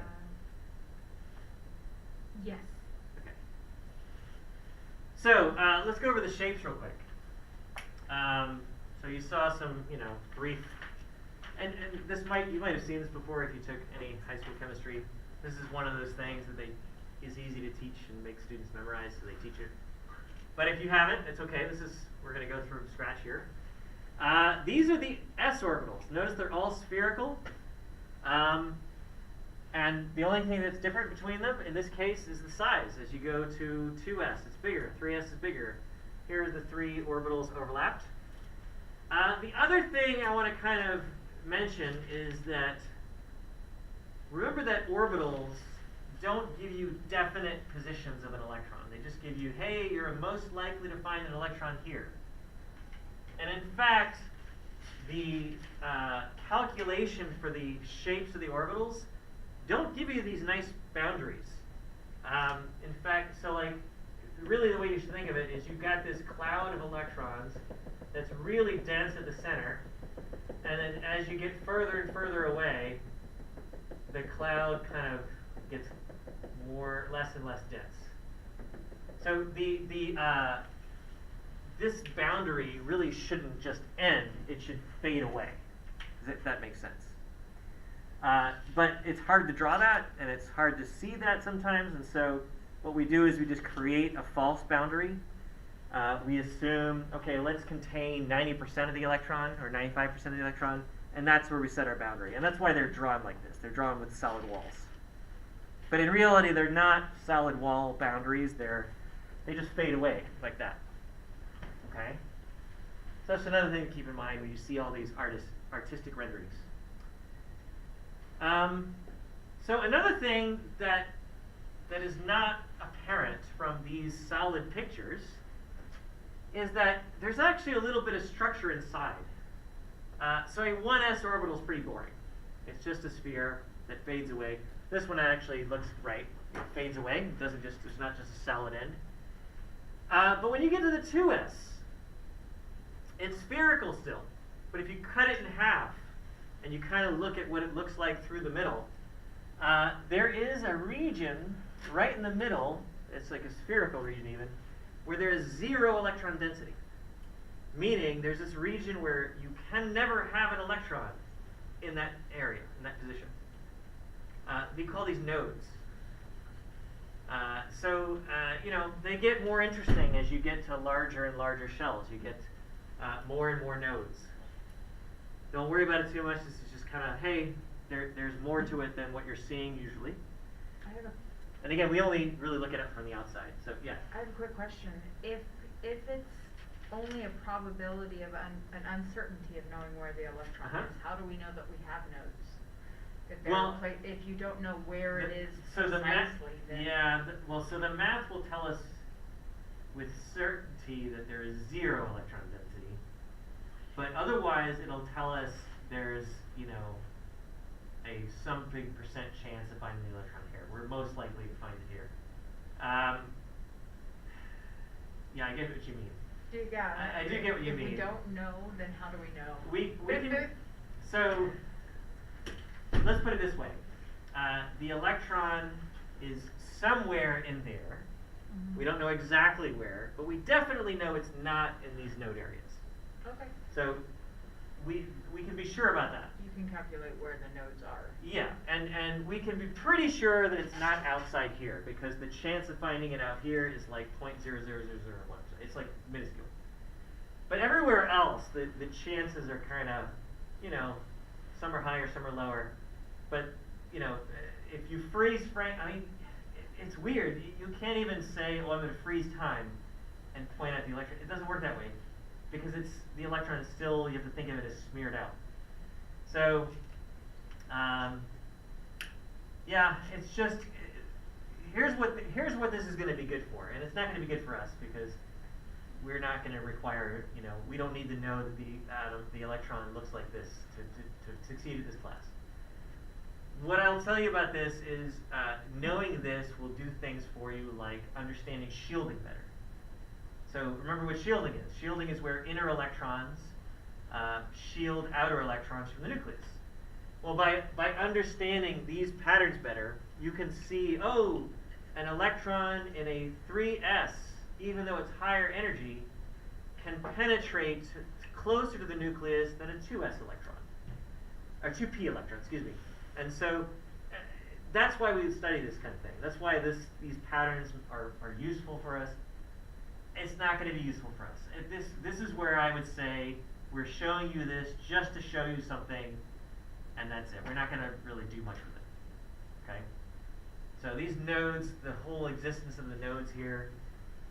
Yes. Okay. So let's go over the shapes real quick. So you saw some, brief, and you might have seen this before if you took any high school chemistry. This is one of those things that is easy to teach and make students memorize, so they teach it. But if you haven't, it's okay. We're going to go through from scratch here. These are the s orbitals. Notice they're all spherical. And the only thing that's different between them, in this case, is the size. As you go to 2s, it's bigger. 3s is bigger. Here are the three orbitals overlapped. The other thing I want to kind of mention is that, remember that orbitals don't give you definite positions of an electron. They just give you, hey, you're most likely to find an electron here. And in fact, the calculation for the shapes of the orbitals don't give you these nice boundaries. In fact, really the way you should think of it is you've got this cloud of electrons that's really dense at the center, and then as you get further and further away, the cloud kind of gets less and less dense. So this boundary really shouldn't just end, it should fade away. Does that make sense? But it's hard to draw that, and it's hard to see that sometimes, and so what we do is we just create a false boundary. We assume, okay, let's contain 90% of the electron, or 95% of the electron, and that's where we set our boundary. And that's why they're drawn like this. They're drawn with solid walls. But in reality, they're not solid wall boundaries. They just fade away like that. Okay? So that's another thing to keep in mind when you see all these artistic renderings. So another thing that is not apparent from these solid pictures is that there's actually a little bit of structure inside. So a 1s orbital is pretty boring. It's just a sphere that fades away. This one actually looks right. It fades away. It's not just a solid end. But when you get to the 2s, it's spherical still. But if you cut it in half and you kind of look at what it looks like through the middle, there is a region right in the middle, it's like a spherical region even, where there is 0 electron density. meaning there's this region where you can never have an electron in that area, in that position. We call these nodes. You know, they get more interesting as you get to larger and larger shells. You get more and more nodes. Don't worry about it too much. This is just kind of, hey, there's more to it than what you're seeing usually. And again, we only really look at it from the outside. So yeah. I have a quick question. If it's only a probability of an uncertainty of knowing where the electron Uh-huh. is, how do we know that we have nodes? If they're Well, if you don't know where it is so the math, precisely, then so the math will tell us with certainty that there is 0 electron density, but otherwise it'll tell us there's, you know, some big percent chance of finding the electron here. We're most likely to find it here. Yeah, I get what you mean. I do get what you mean. If we don't know, then how do we know? We can, so let's put it this way. The electron is somewhere in there. Mhm. We don't know exactly where, but we definitely know it's not in these node areas. Okay. So we can be sure about that. You can calculate where the nodes are. Yeah, and we can be pretty sure that it's not outside here, because the chance of finding it out here is like 0.00001. It's like minuscule. But everywhere else, the chances are kind of, you know, some are higher, some are lower. But, you know, if you freeze frame, I mean, it's weird. You can't even say, oh, I'm going to freeze time and point at the electron. It doesn't work that way, because the electron is still, you have to think of it as smeared out. So, yeah, it's just, here's what this is going to be good for. And it's not going to be good for us, because we're not going to require, you know, we don't need to know that the electron looks like this to succeed at this class. What I'll tell you about this is knowing this will do things for you like understanding shielding better. So remember what shielding is. Shielding is where inner electrons shield outer electrons from the nucleus. Well, by understanding these patterns better, you can see, oh, an electron in a 3s, even though it's higher energy, can penetrate closer to the nucleus than a 2s electron, or 2p electron, excuse me. And so that's why we study this kind of thing. That's why these patterns are useful for us. It's not going to be useful for us. This is where I would say we're showing you this just to show you something, and that's it. We're not going to really do much with it. Okay? So these nodes, the whole existence of the nodes here,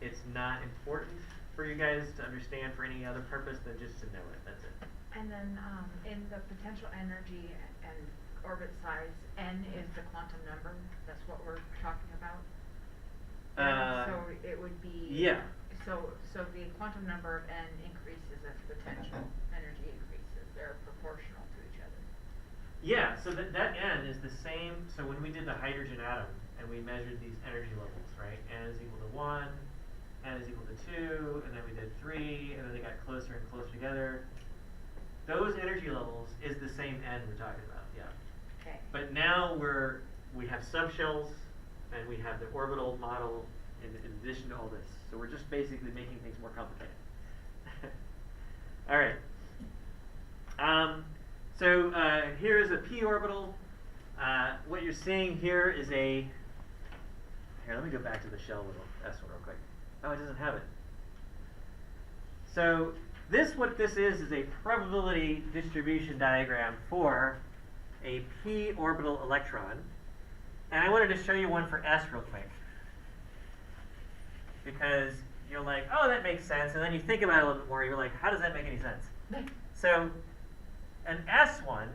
it's not important for you guys to understand for any other purpose than just to know it. That's it. And then in the potential energy and orbit size, n is the quantum number. That's what we're talking about. So it would be. Yeah. So the quantum number of n increases as potential energy increases. They're proportional to each other. Yeah. So that n is the same. So when we did the hydrogen atom and we measured these energy levels, right? N is equal to 1, n is equal to 2, and then we did 3, and then they got closer and closer together. Those energy levels is the same n we're talking about. Yeah. Okay. But now we have subshells, and we have the orbital model in addition to all this. So we're just basically making things more complicated. All right. Here is a p orbital. What you're seeing here is a. Here, let me go back to the shell little S one real quick. Oh, it doesn't have it. So what this is a probability distribution diagram for a p orbital electron. And I wanted to show you one for S real quick, because you're like, oh, that makes sense, and then you think about it a little bit more, you're like, how does that make any sense? So an S1,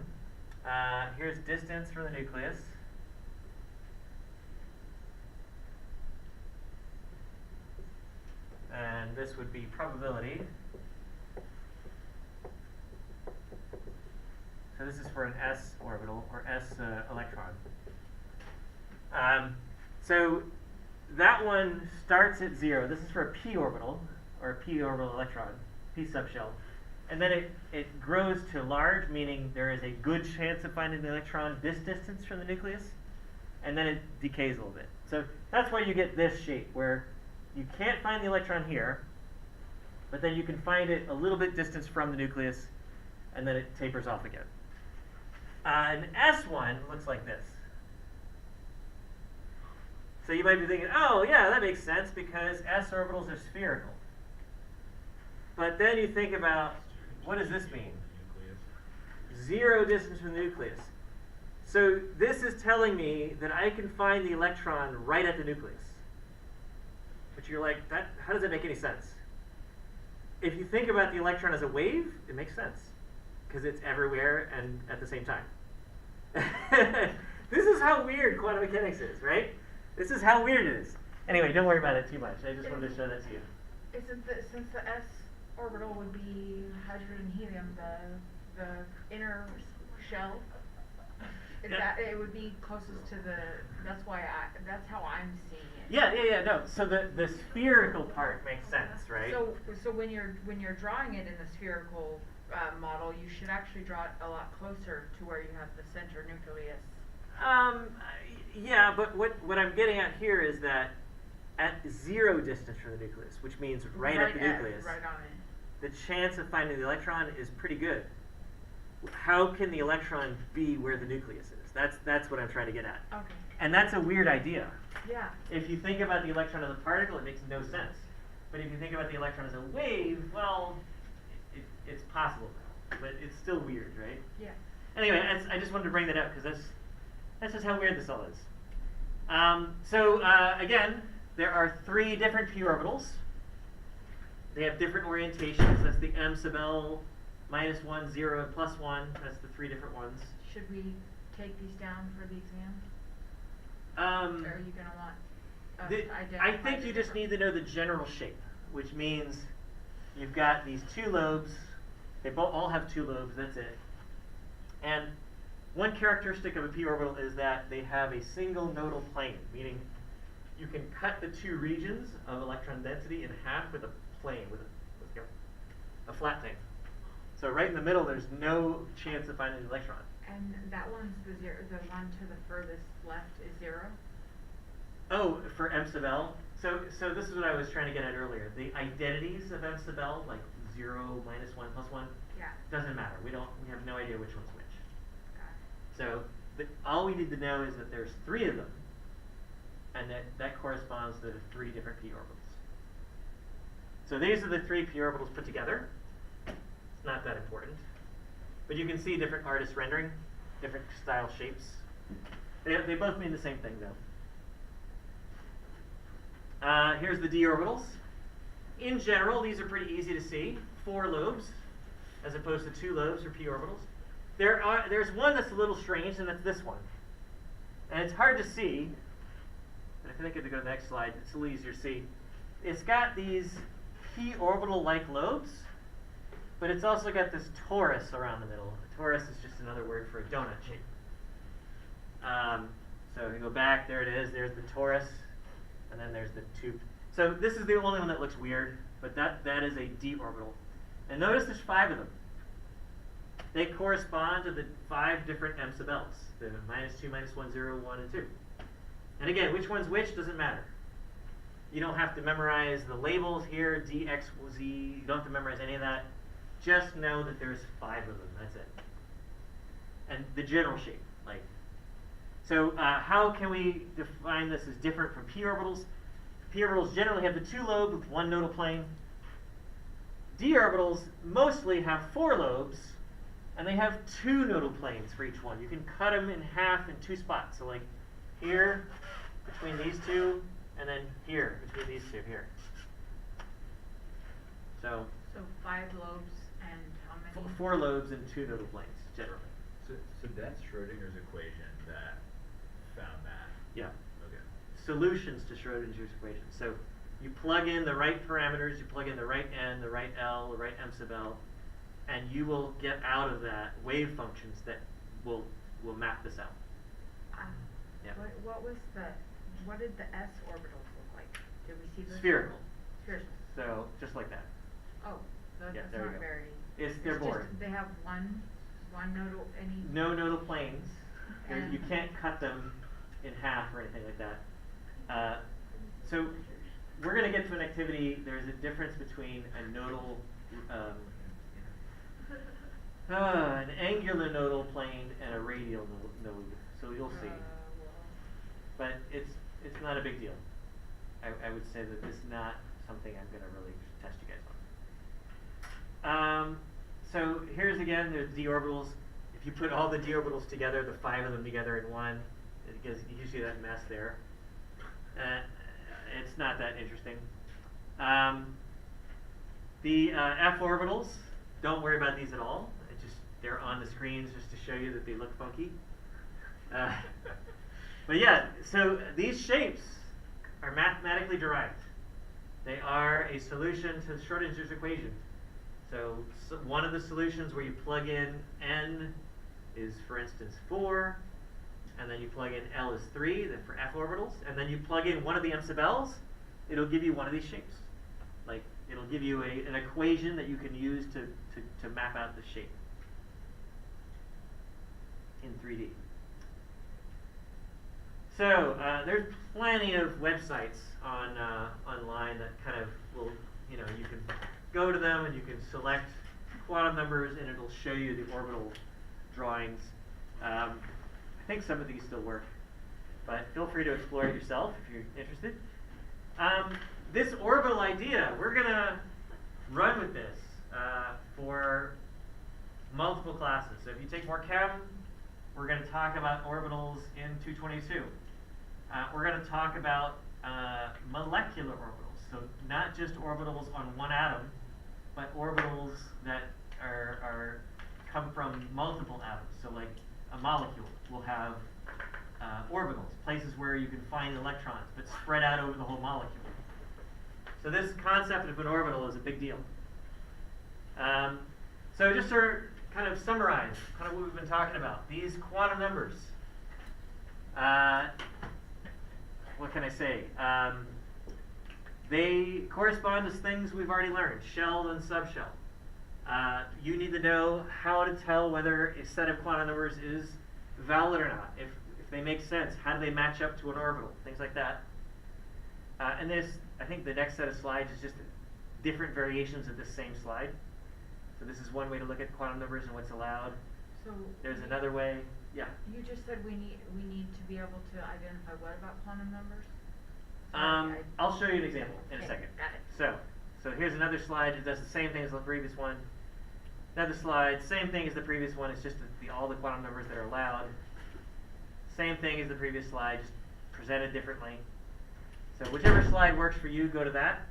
here's distance from the nucleus. And this would be probability. So this is for an S orbital, or S electron. So that one starts at 0. This is for a p orbital, or a p orbital electron, p subshell. And then it grows to large, meaning there is a good chance of finding the electron this distance from the nucleus. And then it decays a little bit. So that's why you get this shape, where you can't find the electron here, but then you can find it a little bit distance from the nucleus, and then it tapers off again. An S1 looks like this. So you might be thinking, oh yeah, that makes sense because s orbitals are spherical. But then you think about, what does this mean? Nucleus. 0 distance from the nucleus. So this is telling me that I can find the electron right at the nucleus. But you're like, how does that make any sense? If you think about the electron as a wave, it makes sense. Because it's everywhere and at the same time. This is how weird quantum mechanics is, right? This is how weird it is. Anyway, don't worry about it too much. I just wanted to show that to you. Since the s orbital would be hydrogen and helium, the inner shell, is Yeah. that it would be closest to the? That's how I'm seeing it. Yeah, no. So the spherical part makes sense, right? So when you're drawing it in the spherical model, you should actually draw it a lot closer to where you have the center nucleus. Yeah, but what I'm getting at here is that at 0 distance from the nucleus, which means right at the nucleus, right on it. the chance of finding the electron is pretty good. How can the electron be where the nucleus is? That's what I'm trying to get at. Okay. And that's a weird idea. Yeah. If you think about the electron as a particle, it makes no sense. But if you think about the electron as a wave, well, it's possible now. But it's still weird, right? Yeah. Anyway, I just wanted to bring that up because that's just how weird this all is. Again, there are 3 different p orbitals. They have different orientations. That's the m sub l, -1, 0, and +1. That's the 3 different ones. Should we take these down for the exam? Or are you gonna want us to identify I think the you just different- need to know the general shape, which means you've got these 2 lobes. They all have 2 lobes, that's it. And one characteristic of a p orbital is that they have a single nodal plane, meaning you can cut the 2 regions of electron density in half with a plane, with a flat thing. So right in the middle, there's no chance of finding the electron. And that one's the one to the furthest left is 0? Oh, for m sub l. So this is what I was trying to get at earlier. The identities of m sub l, like 0, -1, +1, Yeah. doesn't matter. We have no idea which one's which. Got it. So all we need to know is that there's 3 of them, and that corresponds to the 3 different p orbitals. So these are the 3 p orbitals put together. It's not that important, but you can see different artist rendering, different style shapes. They both mean the same thing though. Here's the d orbitals. In general, these are pretty easy to see. 4 lobes, as opposed to 2 lobes for p orbitals. There's one that's a little strange, and that's this one. And it's hard to see, but I think if you go to the next slide, it's a little easier to see. It's got these p orbital-like lobes, but it's also got this torus around the middle. A torus is just another word for a donut shape. So if you go back, there it is. There's the torus, and then there's the tube. So this is the only one that looks weird, but that is a d orbital. And notice there's 5 of them. They correspond to the 5 different m sub l's, the -2, -1, 0, 1, and 2. And again, which one's which doesn't matter. You don't have to memorize the labels here, d, x, z. You don't have to memorize any of that. Just know that there's 5 of them. That's it. And the general shape, like. So how can we define this as different from p orbitals? P orbitals generally have the 2 lobes with 1 nodal plane. D orbitals mostly have 4 lobes, and they have 2 nodal planes for each one. You can cut them in half in 2 spots. So like here, between these 2, and then here, between these 2 here. So 5 lobes and how many? 4 lobes and 2 nodal planes, generally. So that's Schrodinger's equation that found that. Yeah. Okay. Solutions to Schrodinger's equation. So you plug in the right parameters, you plug in the right n, the right l, the right m sub l, and you will get out of that wave functions that will map this out. Yeah. What did the s orbitals look like? Did we see those? Spherical. Spherical. So just like that. Oh, that's Yeah, there you not go. very. They're it's boring. Just, they have one nodal any. No nodal planes. And- You can't cut them in half or anything like that. So we're going to get to an activity. There's a difference between a nodal, an angular nodal plane and a radial node. So you'll see. But it's not a big deal. I would say that this is not something I'm going to really test you guys on. So here's again, there's d orbitals. If you put all the d orbitals together, the 5 of them together in one, it gives, you see that mess there. It's not that interesting. The f orbitals, don't worry about these at all. It just, they're on the screens just to show you that they look funky. But yeah, so these shapes are mathematically derived. They are a solution to Schrodinger's equation. So one of the solutions where you plug in n is, for instance, 4, and then you plug in L is 3, then for f orbitals, and then you plug in one of the m sub L's, it'll give you one of these shapes. Like, it'll give you an equation that you can use to map out the shape in 3D. So there's plenty of websites online that kind of will, you can go to them and you can select quantum numbers and it'll show you the orbital drawings. I think some of these still work, but feel free to explore it yourself if you're interested. This orbital idea, we're going to run with this for multiple classes. So if you take more chem, we're going to talk about orbitals in 222. We're going to talk about molecular orbitals. So not just orbitals on one atom, but orbitals that come from multiple atoms. So like a molecule will have orbitals, places where you can find electrons, but spread out over the whole molecule. So this concept of an orbital is a big deal. So just to kind of summarize kind of what we've been talking about, these quantum numbers, what can I say? They correspond to things we've already learned, shell and subshell. You need to know how to tell whether a set of quantum numbers is valid or not, if they make sense, how do they match up to an orbital, things like that. And this, I think the next set of slides is just different variations of this same slide. So this is one way to look at quantum numbers and what's allowed. So There's another way. Yeah. you just said we need to be able to identify what about quantum numbers? I'll show you an example in a Okay, second. got it. So here's another slide. It does the same thing as the previous one. Another slide, same thing as the previous one. It's just all the quantum numbers that are allowed. Same thing as the previous slide, just presented differently. So whichever slide works for you, go to that.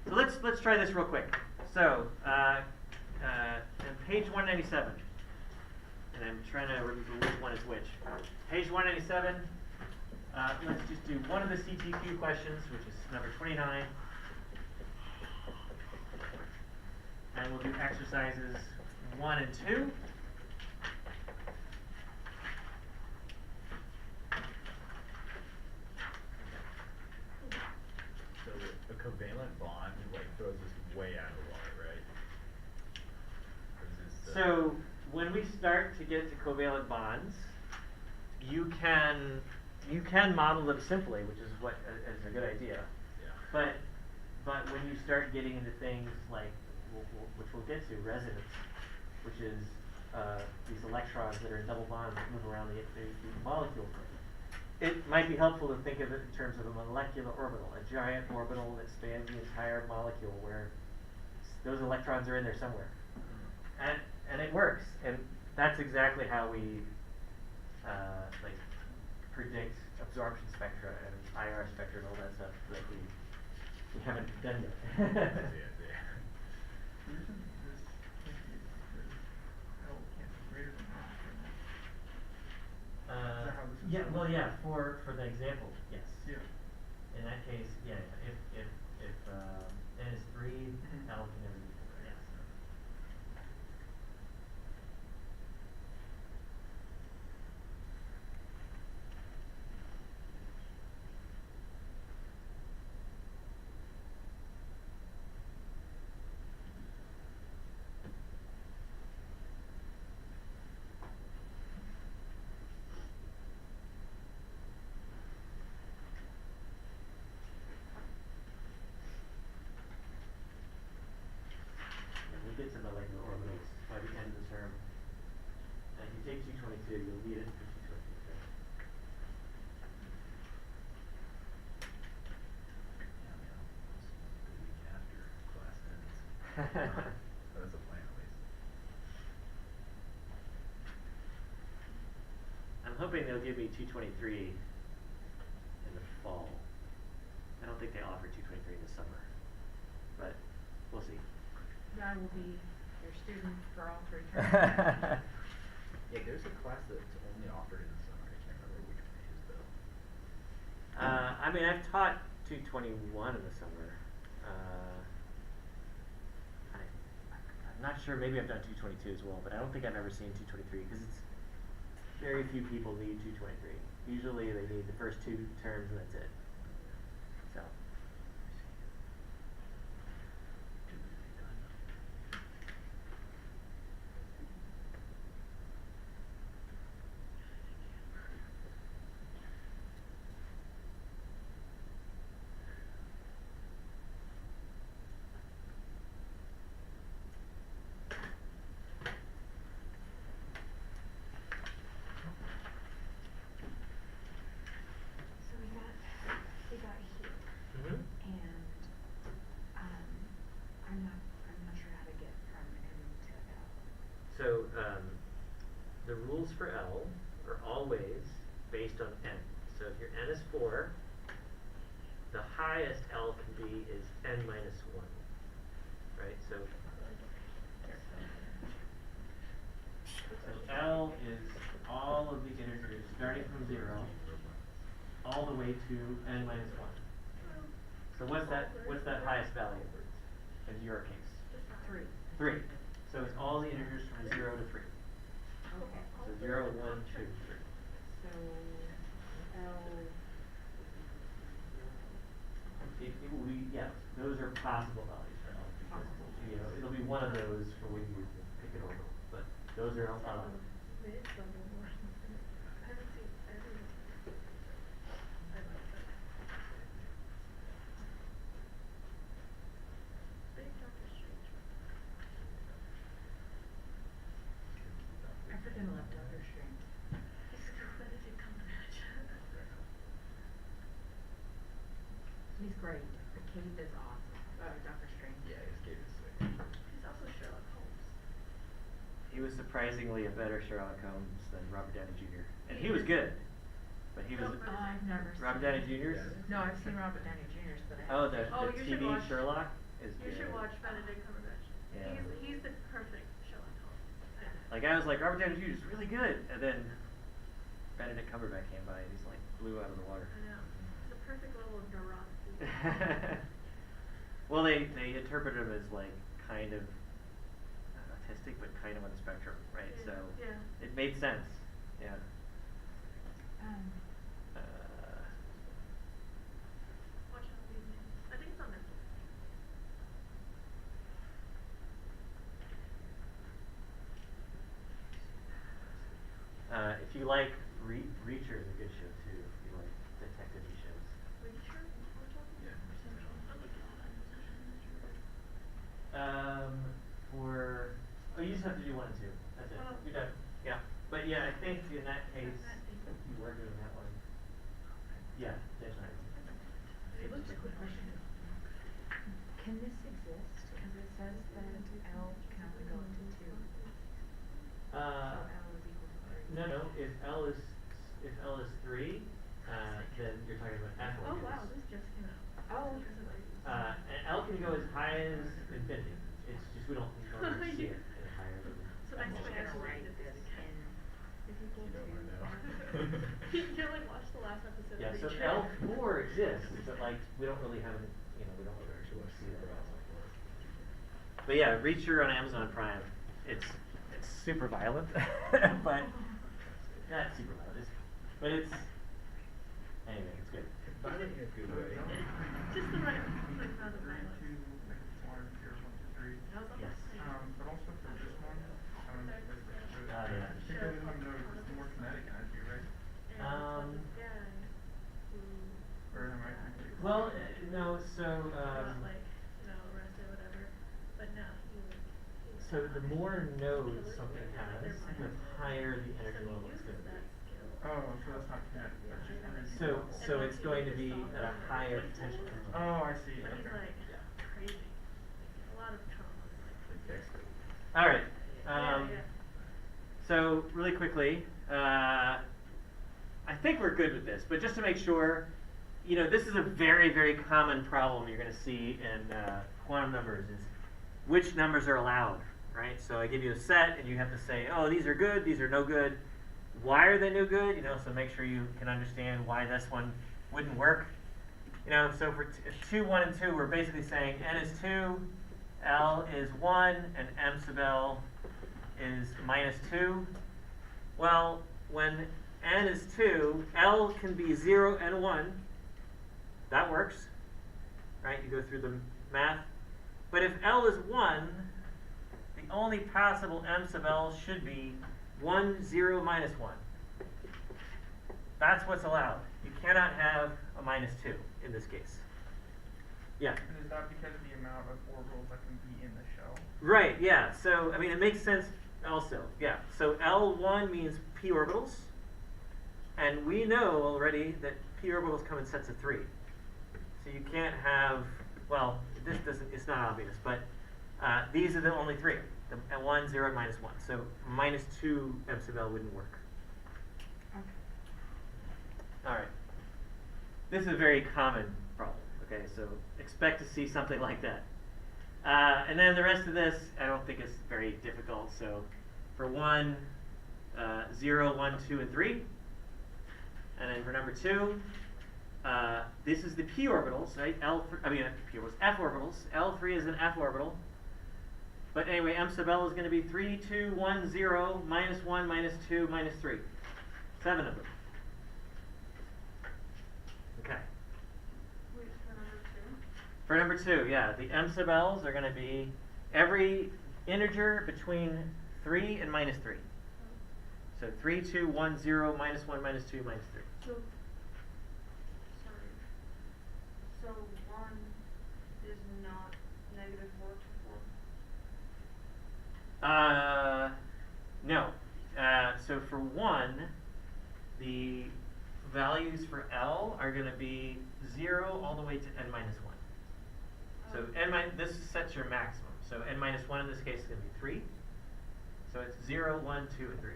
So let's try this real quick. So on page 197, and I'm trying to remember which one is which. Page 197. Let's just do one of the CTQ questions, which is number 29. And we'll do exercises 1 and 2. So a covalent bond like throws us way out of the water, right? Or is this, So when we start to get to covalent bonds, you can model them simply, which is what is a good idea. yeah. But when you start getting into things like which we'll get to, resonance, which is these electrons that are in double bonds that move around the molecule. It might be helpful to think of it in terms of a molecular orbital, a giant orbital that spans the entire molecule, where those electrons are in there somewhere, and it works. And that's exactly how we like predict absorption spectra and IR spectra and all that stuff that we haven't done yet. The reason this can't be L can't be greater than that. Is that how this is Yeah, done? well, yeah, for the example, yes. Yeah. In that case, yeah, if n is 3, L can never be 4, yes. That's the plan at least. I'm hoping they'll give me 223 in the fall. I don't think they offer 223 in the summer, but we'll see. I will be your student for all 3 terms. Yeah, there's a class that's only offered in the summer. I can't remember which one it is though. I mean, I've taught 221 in the summer. I'm not sure, maybe I've done 222 as well, but I don't think I've ever seen 223 because it's very few people need 223. Usually they need the first 2 terms and that's it. So. So we got here, Mm-hmm. and I'm not sure how to get from M to L. So the rules for L are always based on n. So if your n is 4, the highest L can be is n minus 1. Right? So L is all of the integers starting from 0 all the way to n minus 1. So what's that highest value in your case? 3. 3. So it's all the integers from 0 to 3. Okay. So 0, 1, 2, 3. So L. It will be, yeah, those are possible values for L because, you know, it'll be one of those for when you pick it over. But those are I freaking love Dr. Strange. He's great. The Cave is awesome. Dr. Strange. Yeah, his game is sick. He's also Sherlock Holmes. he was surprisingly a better Sherlock Holmes than Robert Downey Jr. And he was good, but he was. I've never Robert seen Downey Jr.'s? No, I've seen Robert Downey Jr.'s, but I Oh, haven't the, Oh, the you should TV watch- Sherlock is You good. should watch Benedict Cumberbatch. Yeah. He's the perfect Sherlock Holmes. Like I was like, Robert Downey Jr. is really good, and then Benedict Cumberbatch came by and he's like blew out of the water. I know. It's a perfect level of neurotic. Well, they interpret him as like kind of autistic, but kind of on the spectrum, right? Yeah, So yeah. it made sense. Yeah. Watch out these names. I think it's on Netflix. If you like Reacher is a good show too. If you like detective shows. Reacher? We're talking? Yeah. Oh my god. You just have to do 1 and 2. That's it. Oh. You're done. Yeah. But yeah, I think in that case, you were doing that one. Yeah, that's right. Just a quick question. Can this exist? Because it says that L can only go up to 2. So L is equal to 3. No. If L is 3, then you're talking about F Oh orbitals. wow, this just came out. Oh. And L can go as high as infinity. It's just we don't normally see it in higher than. So next I'm time I gonna actually write did this this again. in. If you go You don't wanna know. you like watch the last episode Yeah, of so Reacher. L4 exists, but like we don't really have it, you know, we don't really actually see that. But yeah, Reacher on Amazon Prime. It's super violent, but not super violent. But it's anyway, it's good. Violent in a good way. Just the right amount of violence. To like one, tier 1 to 3. That was on Yes. But also for this one, Yeah. particularly when it's more kinetic energy, right? Or am I confused? Well, no. So arrested, whatever. But no, so the more nodes something has, the higher the energy level it's going to be. Oh, so that's not kinetic, that's just energy. So it's going to be at a higher potential. Oh, I see, But he's okay. like Yeah. crazy. A lot of trauma. All right. Yeah. So really quickly, I think we're good with this, but just to make sure, you know, this is a very, very common problem you're going to see in quantum numbers is which numbers are allowed, right? So I give you a set, and you have to say, oh, these are good, these are no good. Why are they no good? You know, so make sure you can understand why this one wouldn't work. You know, so for 2, 1, and 2, we're basically saying n is 2, L is 1, and m sub L is minus 2. Well, when n is 2, L can be 0 and 1. That works, right? You go through the math. But if L is 1, the only possible m sub L should be 1, 0, minus 1. That's what's allowed. You cannot have a minus 2 in this case. Yeah? And is that because of the amount of orbitals that can be in the shell? Right, yeah. So, I mean, it makes sense also. Yeah. So L1 means p orbitals. And we know already that p orbitals come in sets of 3. So you can't have, well, this doesn't, it's not obvious, but these are the only 3. The 1, 0, and minus 1. So minus 2 m sub L wouldn't work. Okay. All right. This is a very common problem. Okay, so expect to see something like that. And then the rest of this, I don't think is very difficult. So for 1, 0, 1, 2, and 3. And then for number 2, this is the p orbitals, right? P orbitals, f orbitals. L3 is an f orbital. But anyway, m sub L is going to be 3, 2, 1, 0, minus 1, minus 2, minus 3. 7 of them. Okay. Wait, For for number 2? number 2, yeah, the m sub L's are going to be every integer between 3 and minus 3. So 3, 2, 1, 0, minus 1, minus 2, minus 3. So, sorry. So 1 is not negative 4 to 4? No. So for 1, the values for L are going to be 0 all the way to n minus 1. So this sets your maximum. So n minus 1 in this case is going to be 3. So it's 0, 1, 2, and 3.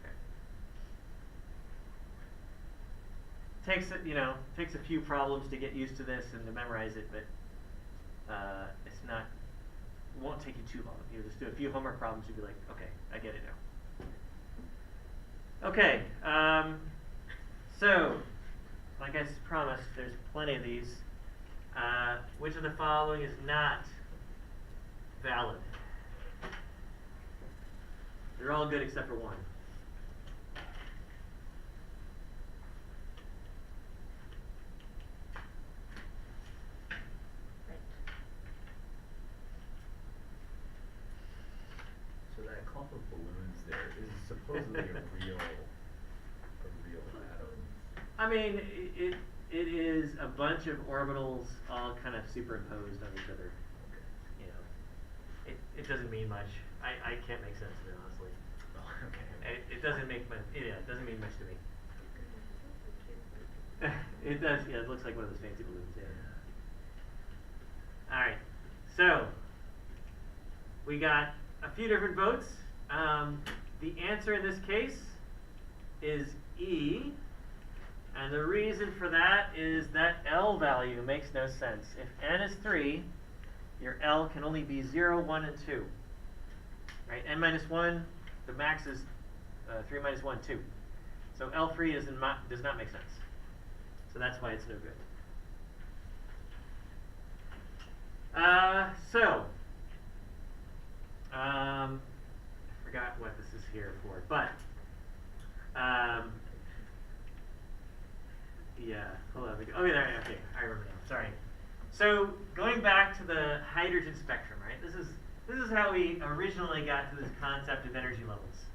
Okay. Takes a few problems to get used to this and to memorize it, but it's not. It won't take you too long. You just do a few homework problems, you'll be like, okay, I get it now. Okay, so, like I promised, there's plenty of these. Which of the following is not valid? They're all good except for 1. So that clump of balloons there is supposedly a real atom. I mean, it is a bunch of orbitals all kind of superimposed on each other. Okay. You know, it doesn't mean much. I can't make sense of it, honestly. Oh, okay. It doesn't make much. Yeah, it doesn't mean much to me. It does. Yeah, it looks like one of those fancy balloons. Yeah. All right. So we got a few different votes. The answer in this case is E. And the reason for that is that L value makes no sense. If n is 3, your L can only be 0, 1, and 2. Right? N minus 1, the max is 3 minus 1, 2. So L3 does not make sense. So that's why it's no good. I forgot what this is here for, but yeah, hold on. Oh, yeah, okay, I remember now. Sorry. So going back to the hydrogen spectrum, right? This is how we originally got to this concept of energy levels,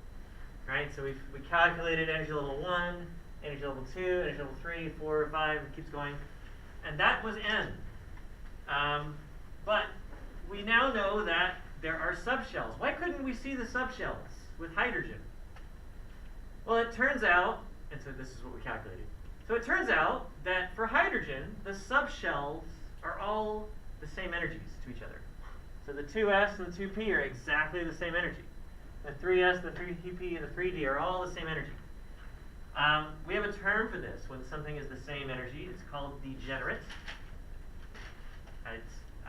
right? So we calculated energy level 1, energy level 2, energy level 3, 4, 5, it keeps going, and that was n. But we now know that there are subshells. Why couldn't we see the subshells with hydrogen? Well, it turns out, and so this is what we calculated. So it turns out that for hydrogen, the subshells are all the same energies to each other. So the 2s and the 2p are exactly the same energy. The 3s, the 3p, and the 3d are all the same energy. We have a term for this when something is the same energy. It's called degenerate. I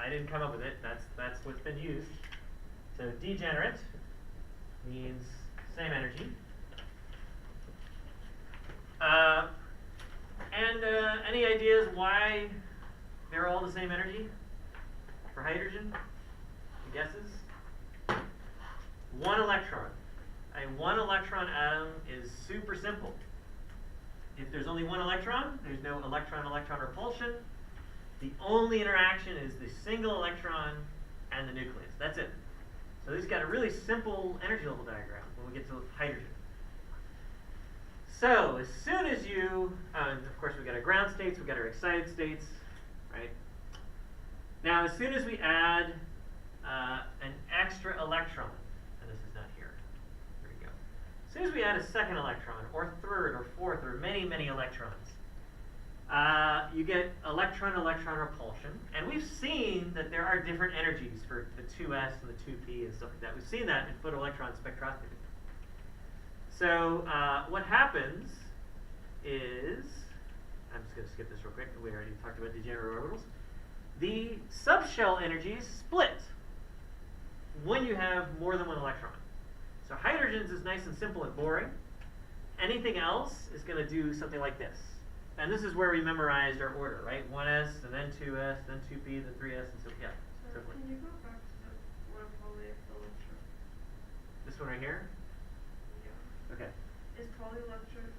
didn't come up with it. That's what's been used. So degenerate means same energy. Any ideas why they're all the same energy for hydrogen? Any guesses? One electron. A one electron atom is super simple. If there's only one electron, there's no electron-electron repulsion. The only interaction is the single electron and the nucleus. That's it. So these got a really simple energy level diagram when we get to hydrogen. So as soon as you, of course we got our ground states, we got our excited states, right? Now as soon as we add an extra electron, and this is not here, there we go. As soon as we add a second electron, or third, or fourth, or many, many electrons, you get electron-electron repulsion. And we've seen that there are different energies for the 2s and the 2p and stuff like that. We've seen that in photoelectron spectroscopy. So what happens is, I'm just going to skip this real quick. We already talked about degenerate orbitals. The subshell energies split when you have more than one electron. So hydrogen's is nice and simple and boring. Anything else is going to do something like this. And this is where we memorized our order, right? 1s, and then 2s, then 2p, then 3s, and so yeah. So So forth. can you go back to what a polyelectron? This one right here? Yeah. Okay. Is polyelectron, is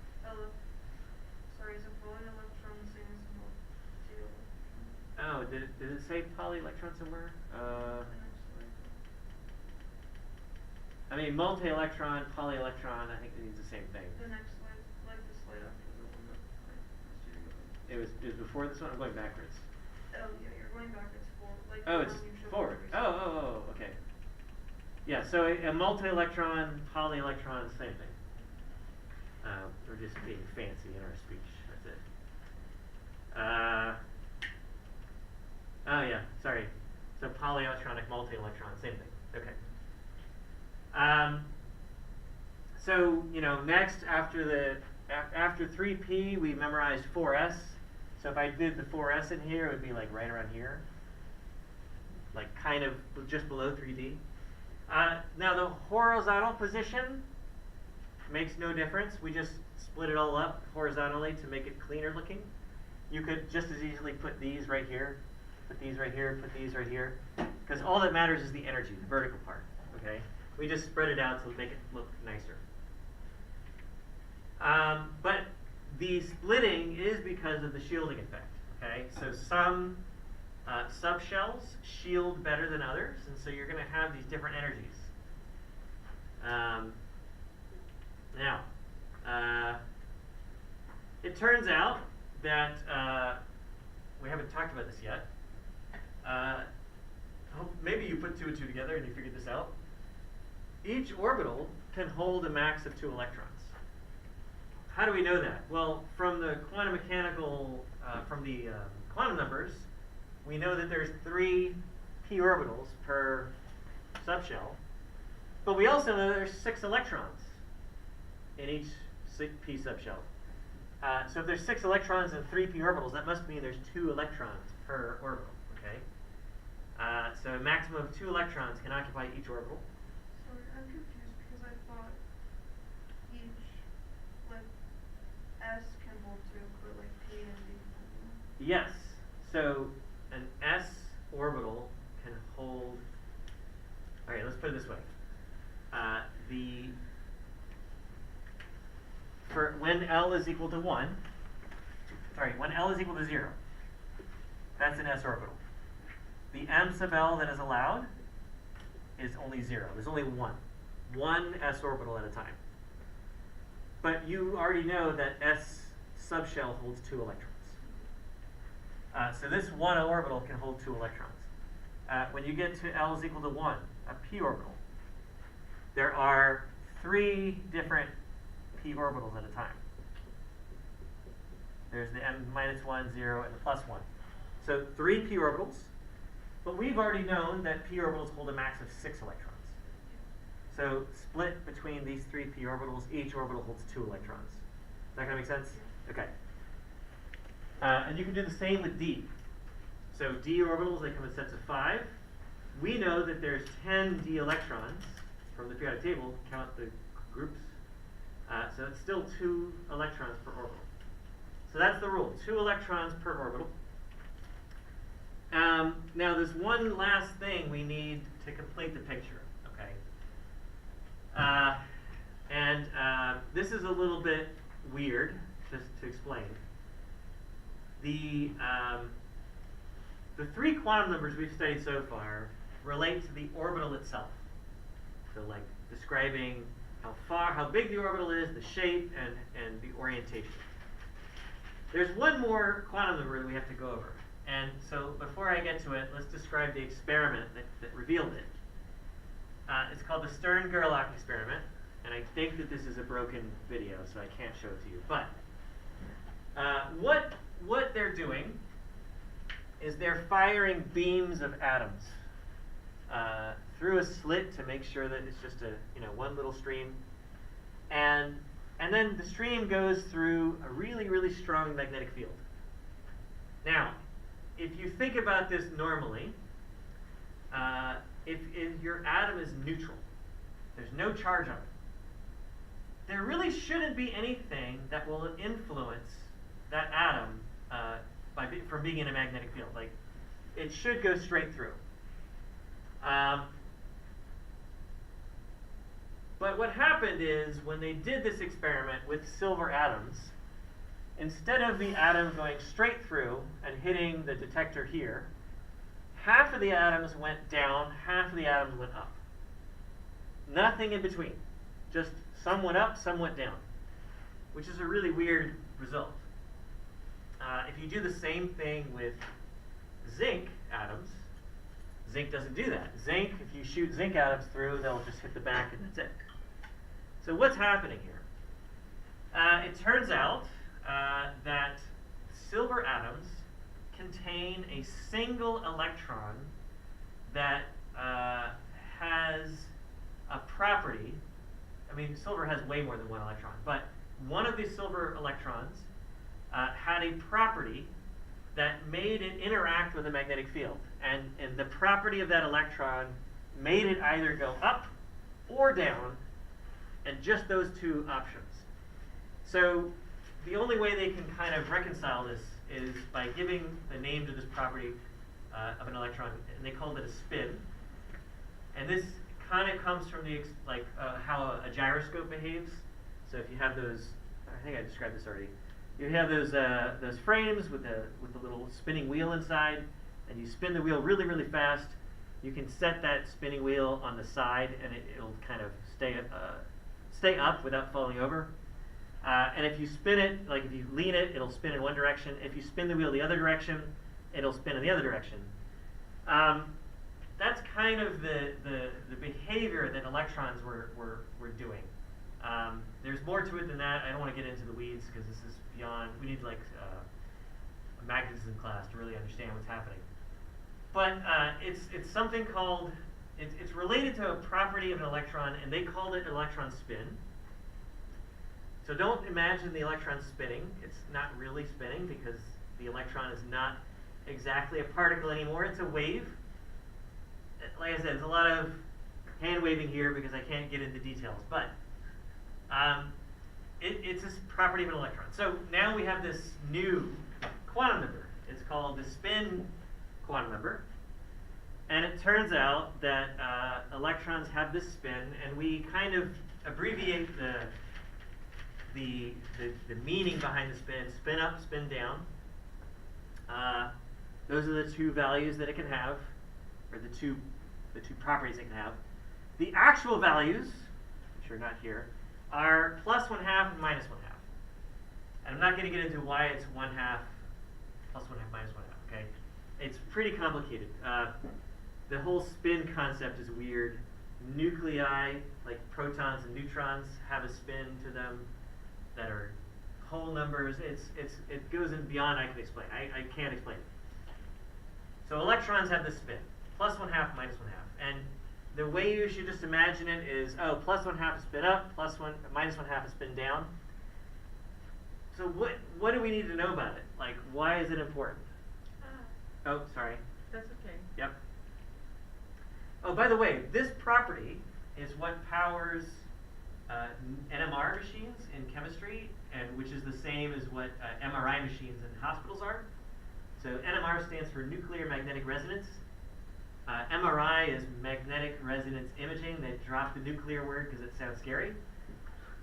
a polyelectron the same as a multi-electron? Oh, did it say polyelectron somewhere? The next slide. I mean, multi-electron, polyelectron, I think it means the same thing. The next slide, like the slide after the one that I asked you to go to. It was before this one? I'm going backwards. Oh yeah, you're going backwards forward. Like Oh, the it's one you showed forward. previously. Okay. Yeah, so a multi-electron, polyelectron, same thing. We're just being fancy in our speech. That's it. Oh yeah, sorry. So polyelectronic, multi-electron, same thing. Okay. So next after after 3p, we memorized 4s. So if I did the 4s in here, it would be like right around here, like kind of just below 3d. Now the horizontal position makes no difference. We just split it all up horizontally to make it cleaner looking. You could just as easily put these right here, put these right here, put these right here, because all that matters is the energy, the vertical part. Okay, we just spread it out to make it look nicer. But the splitting is because of the shielding effect. Okay, so some subshells shield better than others, and so you're going to have these different energies. It turns out that we haven't talked about this yet. Maybe you put 2 and 2 together and you figured this out. Each orbital can hold a max of 2 electrons. How do we know that? Well, from the quantum mechanical, quantum numbers, we know that there's 3 p orbitals per subshell, but we also know there's 6 electrons in each p subshell. So if there's 6 electrons and 3 p orbitals, that must mean there's 2 electrons per orbital. Okay. So a maximum of 2 electrons can occupy each orbital. Sorry, I'm confused because I thought each, like, S can hold 2, but like P and D can hold 1. Yes. So an s orbital can hold. All right, let's put it this way. For when L is equal to 1, when L is equal to 0, that's an s orbital. The m sub L that is allowed is only 0. There's only one s orbital at a time. But you already know that s subshell holds 2 electrons. So this 1 orbital can hold 2 electrons. When you get to L is equal to 1, a p orbital, there are 3 different p orbitals at a time. There's the m minus 1, 0, and the plus 1. So 3 p orbitals. But we've already known that p orbitals hold a max of 6 electrons. So split between these 3 p orbitals, each orbital holds 2 electrons. Is that going to make sense? Okay. And you can do the same with d. So d orbitals, they come in sets of 5. We know that there's 10 d electrons from the periodic table. Count the groups. So it's still 2 electrons per orbital. So that's the rule, 2 electrons per orbital. Now there's one last thing we need to complete the picture, okay? This is a little bit weird, just to explain. The 3 quantum numbers we've studied so far relate to the orbital itself. So like describing how big the orbital is, the shape, and the orientation. There's one more quantum number that we have to go over. And so before I get to it, let's describe the experiment that revealed it. It's called the Stern-Gerlach experiment. And I think that this is a broken video, so I can't show it to you. But what they're doing is they're firing beams of atoms through a slit to make sure that it's just one little stream. And then the stream goes through a really, really strong magnetic field. Now, if you think about this normally, if your atom is neutral, there's no charge on it, there really shouldn't be anything that will influence that atom from being in a magnetic field. Like, it should go straight through. But what happened is, when they did this experiment with silver atoms, instead of the atom going straight through and hitting the detector here, half of the atoms went down, half of the atoms went up. Nothing in between. Just some went up, some went down, which is a really weird result. If you do the same thing with zinc atoms, zinc doesn't do that. Zinc, if you shoot zinc atoms through, they'll just hit the back and that's it. So what's happening here? It turns out that silver atoms contain a single electron that has a property. I mean, silver has way more than one electron, but one of these silver electrons had a property that made it interact with a magnetic field. And the property of that electron made it either go up or down, and just those 2 options. So the only way they can kind of reconcile this is by giving the name to this property of an electron, and they called it a spin. And this kind of comes from how a gyroscope behaves. So if you have those, I think I described this already. You have those frames with the little spinning wheel inside, and you spin the wheel really, really fast. You can set that spinning wheel on the side, and it'll kind of stay up without falling over. And if you spin it, like if you lean it, it'll spin in one direction. If you spin the wheel the other direction, it'll spin in the other direction. That's kind of the behavior that electrons were doing. There's more to it than that. I don't want to get into the weeds because this is beyond. We need like a magnetism class to really understand what's happening. But it's something called. It's related to a property of an electron, and they called it electron spin. So don't imagine the electron spinning. It's not really spinning because the electron is not exactly a particle anymore. It's a wave. Like I said, there's a lot of hand waving here because I can't get into details. But it's this property of an electron. So now we have this new quantum number. It's called the spin quantum number. And it turns out that electrons have this spin, and we kind of abbreviate the meaning behind the spin: spin up, spin down. Those are the 2 values that it can have, or the two properties it can have. The actual values, which are not here, are +1/2 and -1/2. And I'm not going to get into why it's 1/2, +1/2, -1/2. Okay, it's pretty complicated. The whole spin concept is weird. Nuclei, like protons and neutrons, have a spin to them that are whole numbers. It goes in beyond I can explain. I can't explain it. So electrons have this spin, plus 1/2, minus 1/2. And the way you should just imagine it is, oh, plus 1/2 is spin up, minus 1/2 is spin down. So what do we need to know about it? Like, why is it important? Oh, sorry. That's okay. Yep. Oh, by the way, this property is what powers NMR machines in chemistry, and which is the same as what MRI machines in hospitals are. So NMR stands for nuclear magnetic resonance. MRI is magnetic resonance imaging. They dropped the nuclear word because it sounds scary.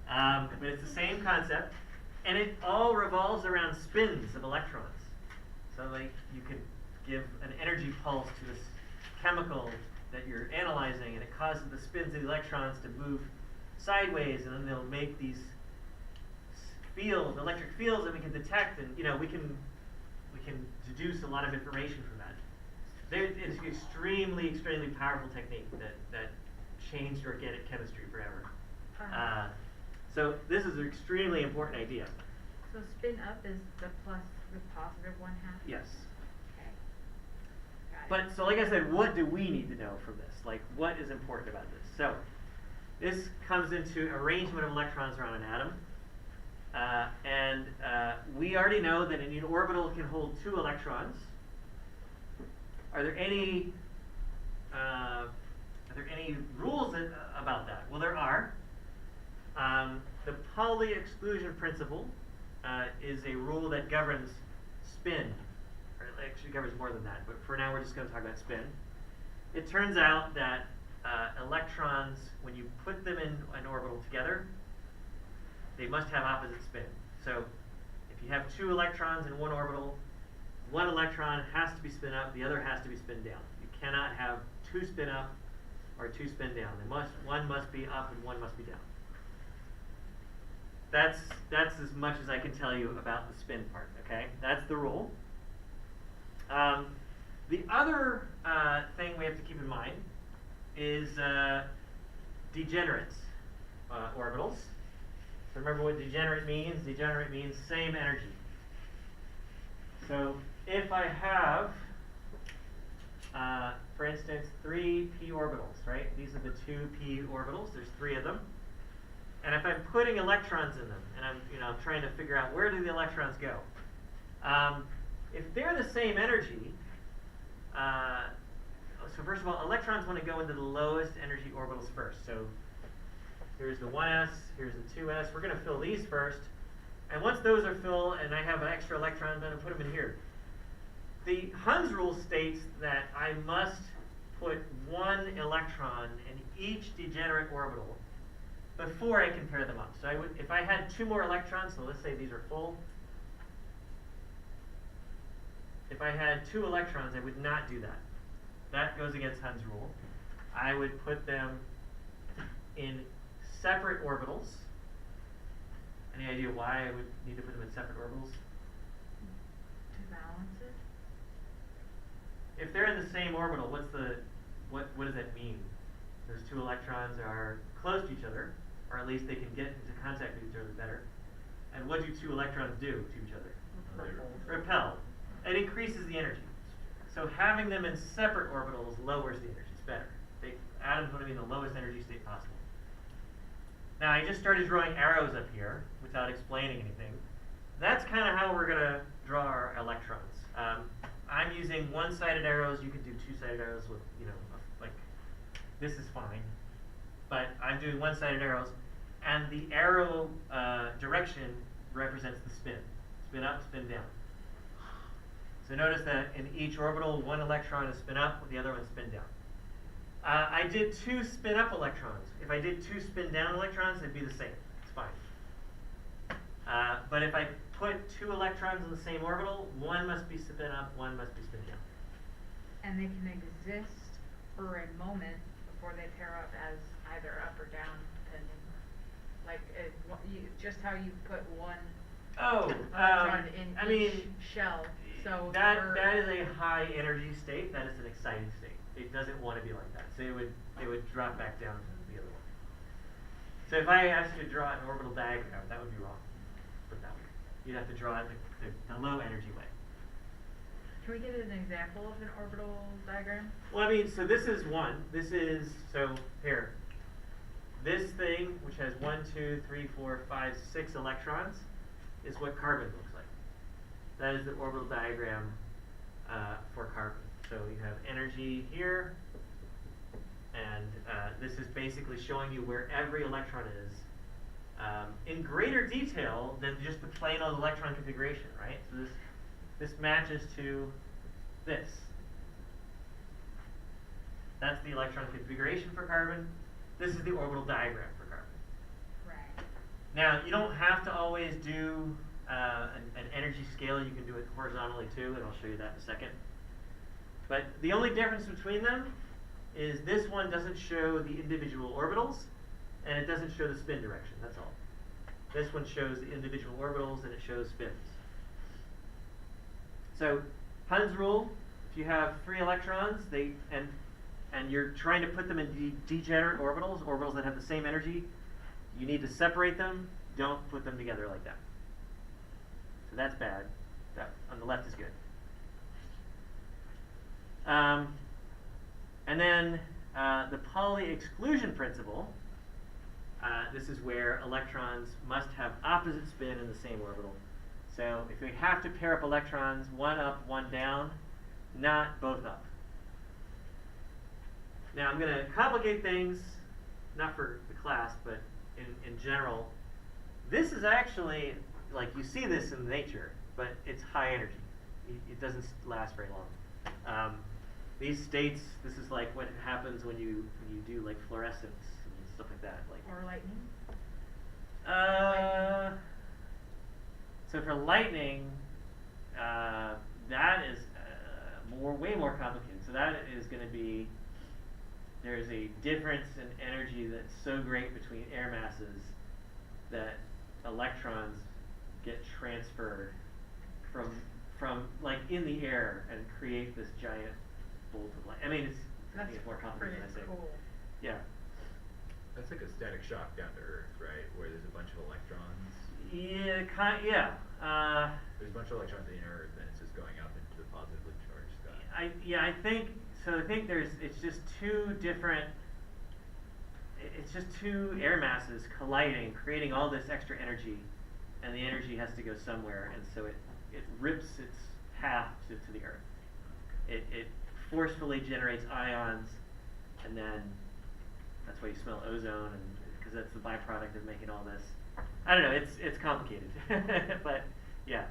But it's the same concept. And it all revolves around spins of electrons. So like you could give an energy pulse to this chemical that you're analyzing, and it causes the spins of the electrons to move sideways, and then they'll make these fields, electric fields that we can detect, and we can deduce a lot of information from that. It's an extremely, extremely powerful technique that changed organic chemistry forever. So this is an extremely important idea. So spin up is the plus the positive 1/2? Yes. Okay. Got it. But so like I said, what do we need to know from this? Like, what is important about this? So this comes into arrangement of electrons around an atom. And we already know that an orbital can hold 2 electrons. Are there any rules about that? Well, there are. The Pauli exclusion principle is a rule that governs spin, or it actually governs more than that, but for now we're just going to talk about spin. It turns out that electrons, when you put them in an orbital together, they must have opposite spin. So if you have 2 electrons in one orbital, one electron has to be spin up, the other has to be spin down. You cannot have 2 spin up or 2 spin down. One must be up and one must be down. That's as much as I can tell you about the spin part, okay? That's the rule. The other thing we have to keep in mind is degenerate orbitals. So remember what degenerate means? Degenerate means same energy. So if I have, for instance, 3 p orbitals, right? These are the 2 p orbitals. There's 3 of them. And if I'm putting electrons in them, and I'm trying to figure out where do the electrons go, if they're the same energy, so first of all, electrons want to go into the lowest energy orbitals first. So here's the 1s, here's the 2s. We're going to fill these first, and once those are filled, and I have an extra electron, I'm going to put them in here. The Hund's rule states that I must put 1 electron in each degenerate orbital before I can pair them up. So if I had 2 more electrons, so let's say these are full. If I had 2 electrons, I would not do that. That goes against Hund's rule. I would put them in separate orbitals. Any idea why I would need to put them in separate orbitals? To balance it? If they're in the same orbital, what does that mean? Those 2 electrons are close to each other, or at least they can get into contact with each other better. And what do 2 electrons do to each other? Repel. It increases the energy. So having them in separate orbitals lowers the energy. It's better. Atoms want to be in the lowest energy state possible. Now I just started drawing arrows up here without explaining anything. That's kind of how we're going to draw our electrons. I'm using 1-sided arrows. You could do 2-sided arrows with, like this is fine. But I'm doing 1-sided arrows, and the arrow direction represents the spin. Spin up, spin down. So notice that in each orbital, 1 electron is spin up, the other one is spin down. I did 2 spin up electrons. If I did 2 spin down electrons, it'd be the same. It's fine. But if I put 2 electrons in the same orbital, 1 must be spin up, 1 must be spin down. And they can exist for a moment before they pair up as either up or down, depending. Like just how you put 1 electron in each shell. So that is a high energy state. That is an exciting state. It doesn't want to be like that. So it would drop back down to the other one. So if I asked you to draw an orbital diagram, that would be wrong. Put it that way. You'd have to draw it the low energy way. Can we get an example of an orbital diagram? Well, I mean, so this is one. This is, so here. This thing, which has 1, 2, 3, 4, 5, 6 electrons, is what carbon looks like. That is the orbital diagram for carbon. So you have energy here, and this is basically showing you where every electron is in greater detail than just the plain old electron configuration, right? So this matches to this. That's the electron configuration for carbon. This is the orbital diagram for carbon. Right. Now, you don't have to always do an energy scale. You can do it horizontally too, and I'll show you that in a second. But the only difference between them is this one doesn't show the individual orbitals, and it doesn't show the spin direction. That's all. This one shows the individual orbitals, and it shows spins. So, Hund's rule: if you have 3 electrons, and you're trying to put them in degenerate orbitals, orbitals that have the same energy, you need to separate them. Don't put them together like that. So that's bad. That on the left is good. And then the Pauli exclusion principle. This is where electrons must have opposite spin in the same orbital. So if we have to pair up electrons, one up, one down, not both up. Now I'm going to complicate things, not for the class, but in general. This is actually, like, you see this in nature, but it's high energy. It doesn't last very long. These states, this is like what happens when you do like fluorescence and stuff like that. Like, Or lightning? So for lightning, that is way more complicated. So that is going to be, there's a difference in energy that's so great between air masses that electrons get transferred from like in the air and create this giant bolt of light. I mean, I think it's more complicated than I say. Cool. Yeah. That's like a static shock down to Earth, right? Where there's a bunch of electrons. Yeah, There's a bunch of electrons in Earth, and it's just going up into the positively charged sky. I think it's just two different. It's just two air masses colliding, creating all this extra energy, and the energy has to go somewhere, and so it rips its path to the Earth. It forcefully generates ions, and then that's why you smell ozone, and because that's the byproduct of making all this. I don't know. It's complicated, but yeah.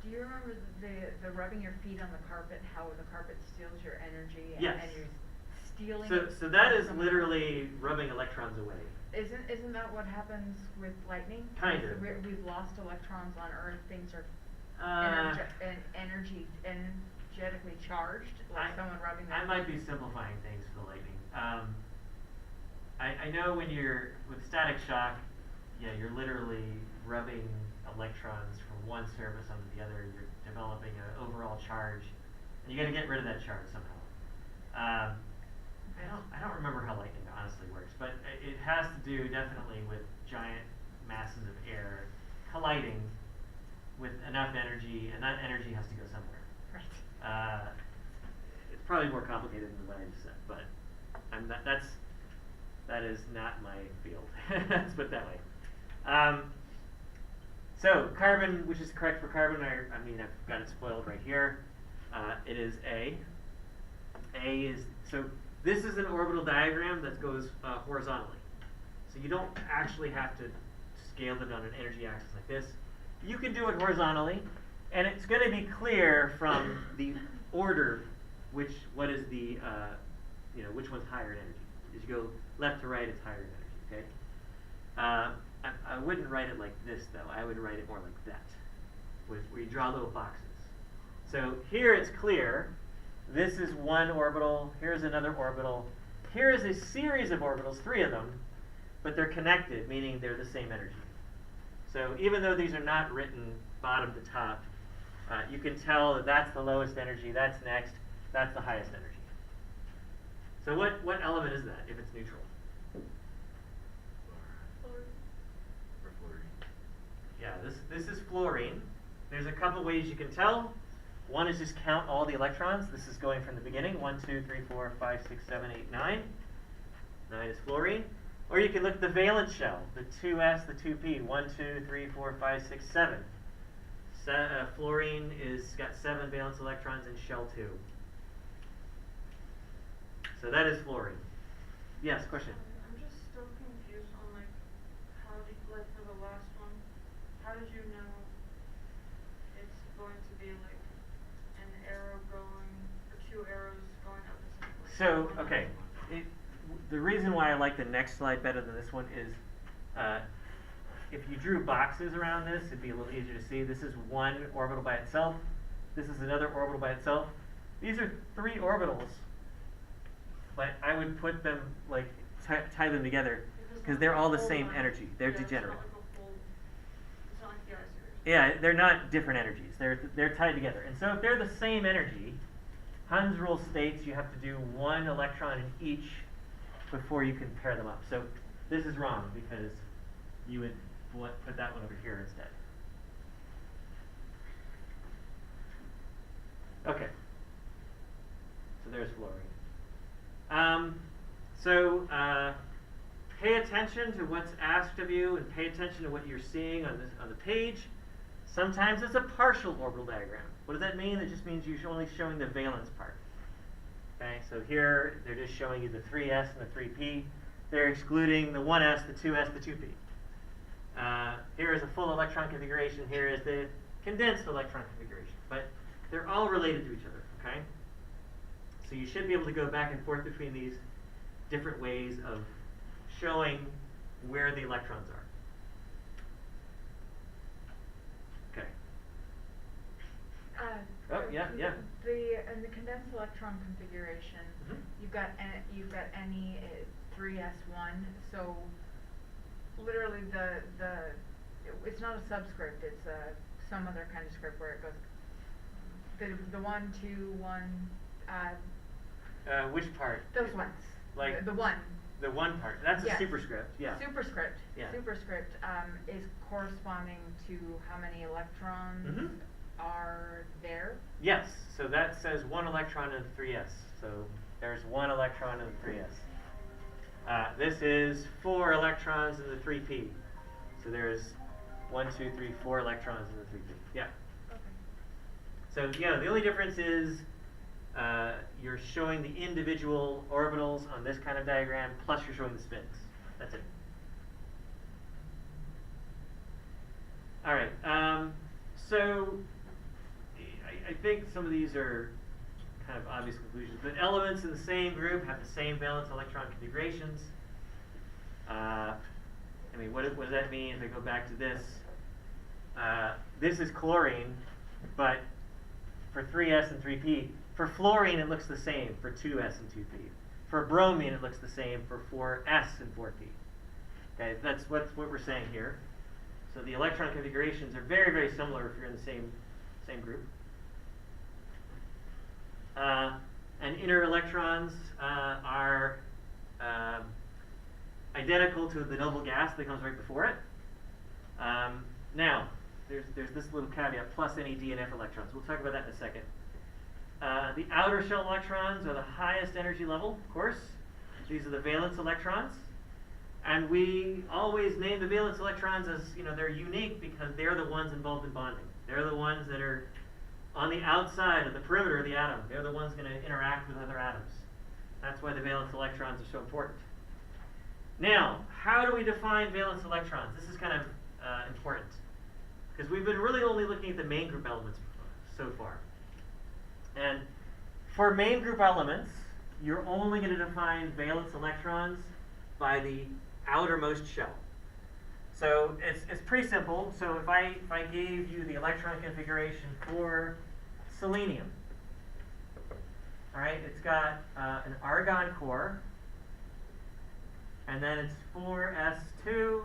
Do you remember the rubbing your feet on the carpet? How the carpet steals your energy, and Yes. then you're stealing. So that from is someone literally rubbing electrons away. Isn't that what happens with lightning? Kind of. We've lost electrons on Earth. Things are energetically charged, like someone rubbing their I might be simplifying things for the lightning. I know when you're with static shock, yeah, you're literally rubbing electrons from one surface onto the other. You're developing an overall charge, and you got to get rid of that charge somehow. I don't remember how lightning honestly works, but it has to do definitely with giant masses of air colliding with enough energy, and that energy has to go somewhere. Right. It's probably more complicated than what I just said, but that is not my field. Let's put it that way. So carbon, which is correct for carbon, I mean I've got it spoiled right here. It is A. A is, so this is an orbital diagram that goes horizontally. So you don't actually have to scale it on an energy axis like this. You can do it horizontally, and it's going to be clear from the order which one's higher in energy. As you go left to right, it's higher in energy. Okay. I wouldn't write it like this though. I would write it more like that, where you draw little boxes. So here it's clear. This is one orbital. Here's another orbital. Here is a series of orbitals, 3 of them, but they're connected, meaning they're the same energy. So even though these are not written bottom to top, you can tell that that's the lowest energy, that's next, that's the highest energy. So what element is that if it's neutral? Or fluorine. Yeah, this is fluorine. There's a couple ways you can tell. One is just count all the electrons. This is going from the beginning. 1, 2, 3, 4, 5, 6, 7, 8, 9. 9 is fluorine. Or you can look at the valence shell, the 2s, the 2p. 1, 2, 3, 4, 5, 6, 7. Fluorine is got 7 valence electrons in shell 2. So that is fluorine. Yes, question? I'm just still confused on like how did like for the last one, how did you know it's going to be like an arrow going or 2 arrows going up the same way? So, okay. The reason why I like the next slide better than this one is if you drew boxes around this, it'd be a little easier to see. This is one orbital by itself. This is another orbital by itself. These are 3 orbitals, but I would put them, like, tie them together because they're all the same energy. They're degenerate. It's not like the ice. Yeah, they're not different energies. They're tied together. And so if they're the same energy, Hund's rule states you have to do 1 electron in each before you can pair them up. So this is wrong because you would put that one over here instead. Okay. So there's fluorine. Pay attention to what's asked of you and pay attention to what you're seeing on the page. Sometimes it's a partial orbital diagram. What does that mean? It just means you're only showing the valence part. Okay, so here they're just showing you the 3s and the 3p. They're excluding the 1s, the 2s, the 2p. Here is a full electron configuration. Here is the condensed electron configuration. But they're all related to each other. Okay, so you should be able to go back and forth between these different ways of showing where the electrons are. Okay. Oh, yeah. In the condensed electron configuration, Mhm. you've got any 3s1. So literally it's not a subscript. It's some other kind of script where it goes the 1, 2, 1. Which part? Those ones. Like the 1. The 1 part. That's Yes. a superscript. Yeah. Superscript. Yeah. Superscript is corresponding to how many electrons Mhm. are there. Yes. So that says 1 electron in the 3s. So there's 1 electron in the 3s. This is 4 electrons in the 3p. So there's 1, 2, 3, 4 electrons in the 3p. Yeah. Okay. So yeah, the only difference is you're showing the individual orbitals on this kind of diagram, plus you're showing the spins. That's it. All right. So I think some of these are kind of obvious conclusions, but elements in the same group have the same valence electron configurations. I mean, what does that mean if I go back to this? This is chlorine, but for 3s and 3p. For fluorine, it looks the same for 2s and 2p. For bromine, it looks the same for 4s and 4p. Okay, that's what we're saying here. So the electron configurations are very, very similar if you're in the same group. And inner electrons are identical to the noble gas that comes right before it. Now, there's this little caveat, plus any D and F electrons. We'll talk about that in a second. The outer shell electrons are the highest energy level, of course. These are the valence electrons. And we always name the valence electrons as, they're unique because they're the ones involved in bonding. They're the ones that are on the outside of the perimeter of the atom. They're the ones going to interact with other atoms. That's why the valence electrons are so important. Now, how do we define valence electrons? This is kind of important because we've been really only looking at the main group elements so far. And for main group elements, you're only going to define valence electrons by the outermost shell. So it's pretty simple. So if I gave you the electron configuration for selenium, all right, it's got an argon core, and then it's 4s2,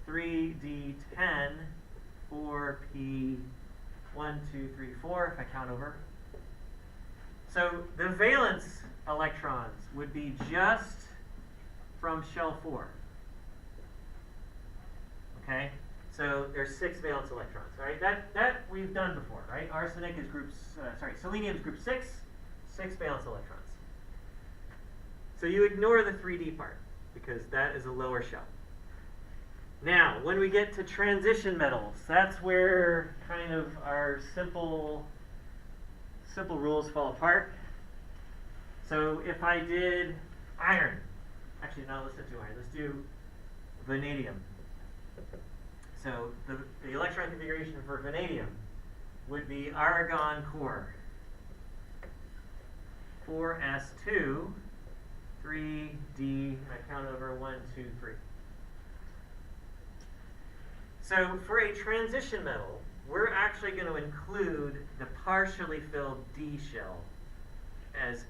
3d10, 4p, 1, 2, 3, 4, if I count over. So the valence electrons would be just from shell 4. Okay? So there's 6 valence electrons. All right, that we've done before, right? Arsenic is selenium is group 6, 6 valence electrons. So you ignore the 3D part because that is a lower shell. Now, when we get to transition metals, that's where kind of our simple rules fall apart. So if I did iron, actually no, let's not do iron, let's do vanadium. So the electron configuration for vanadium would be argon core, 4s2, 3d, and I count over 1, 2, 3. So for a transition metal, we're actually going to include the partially filled D shell as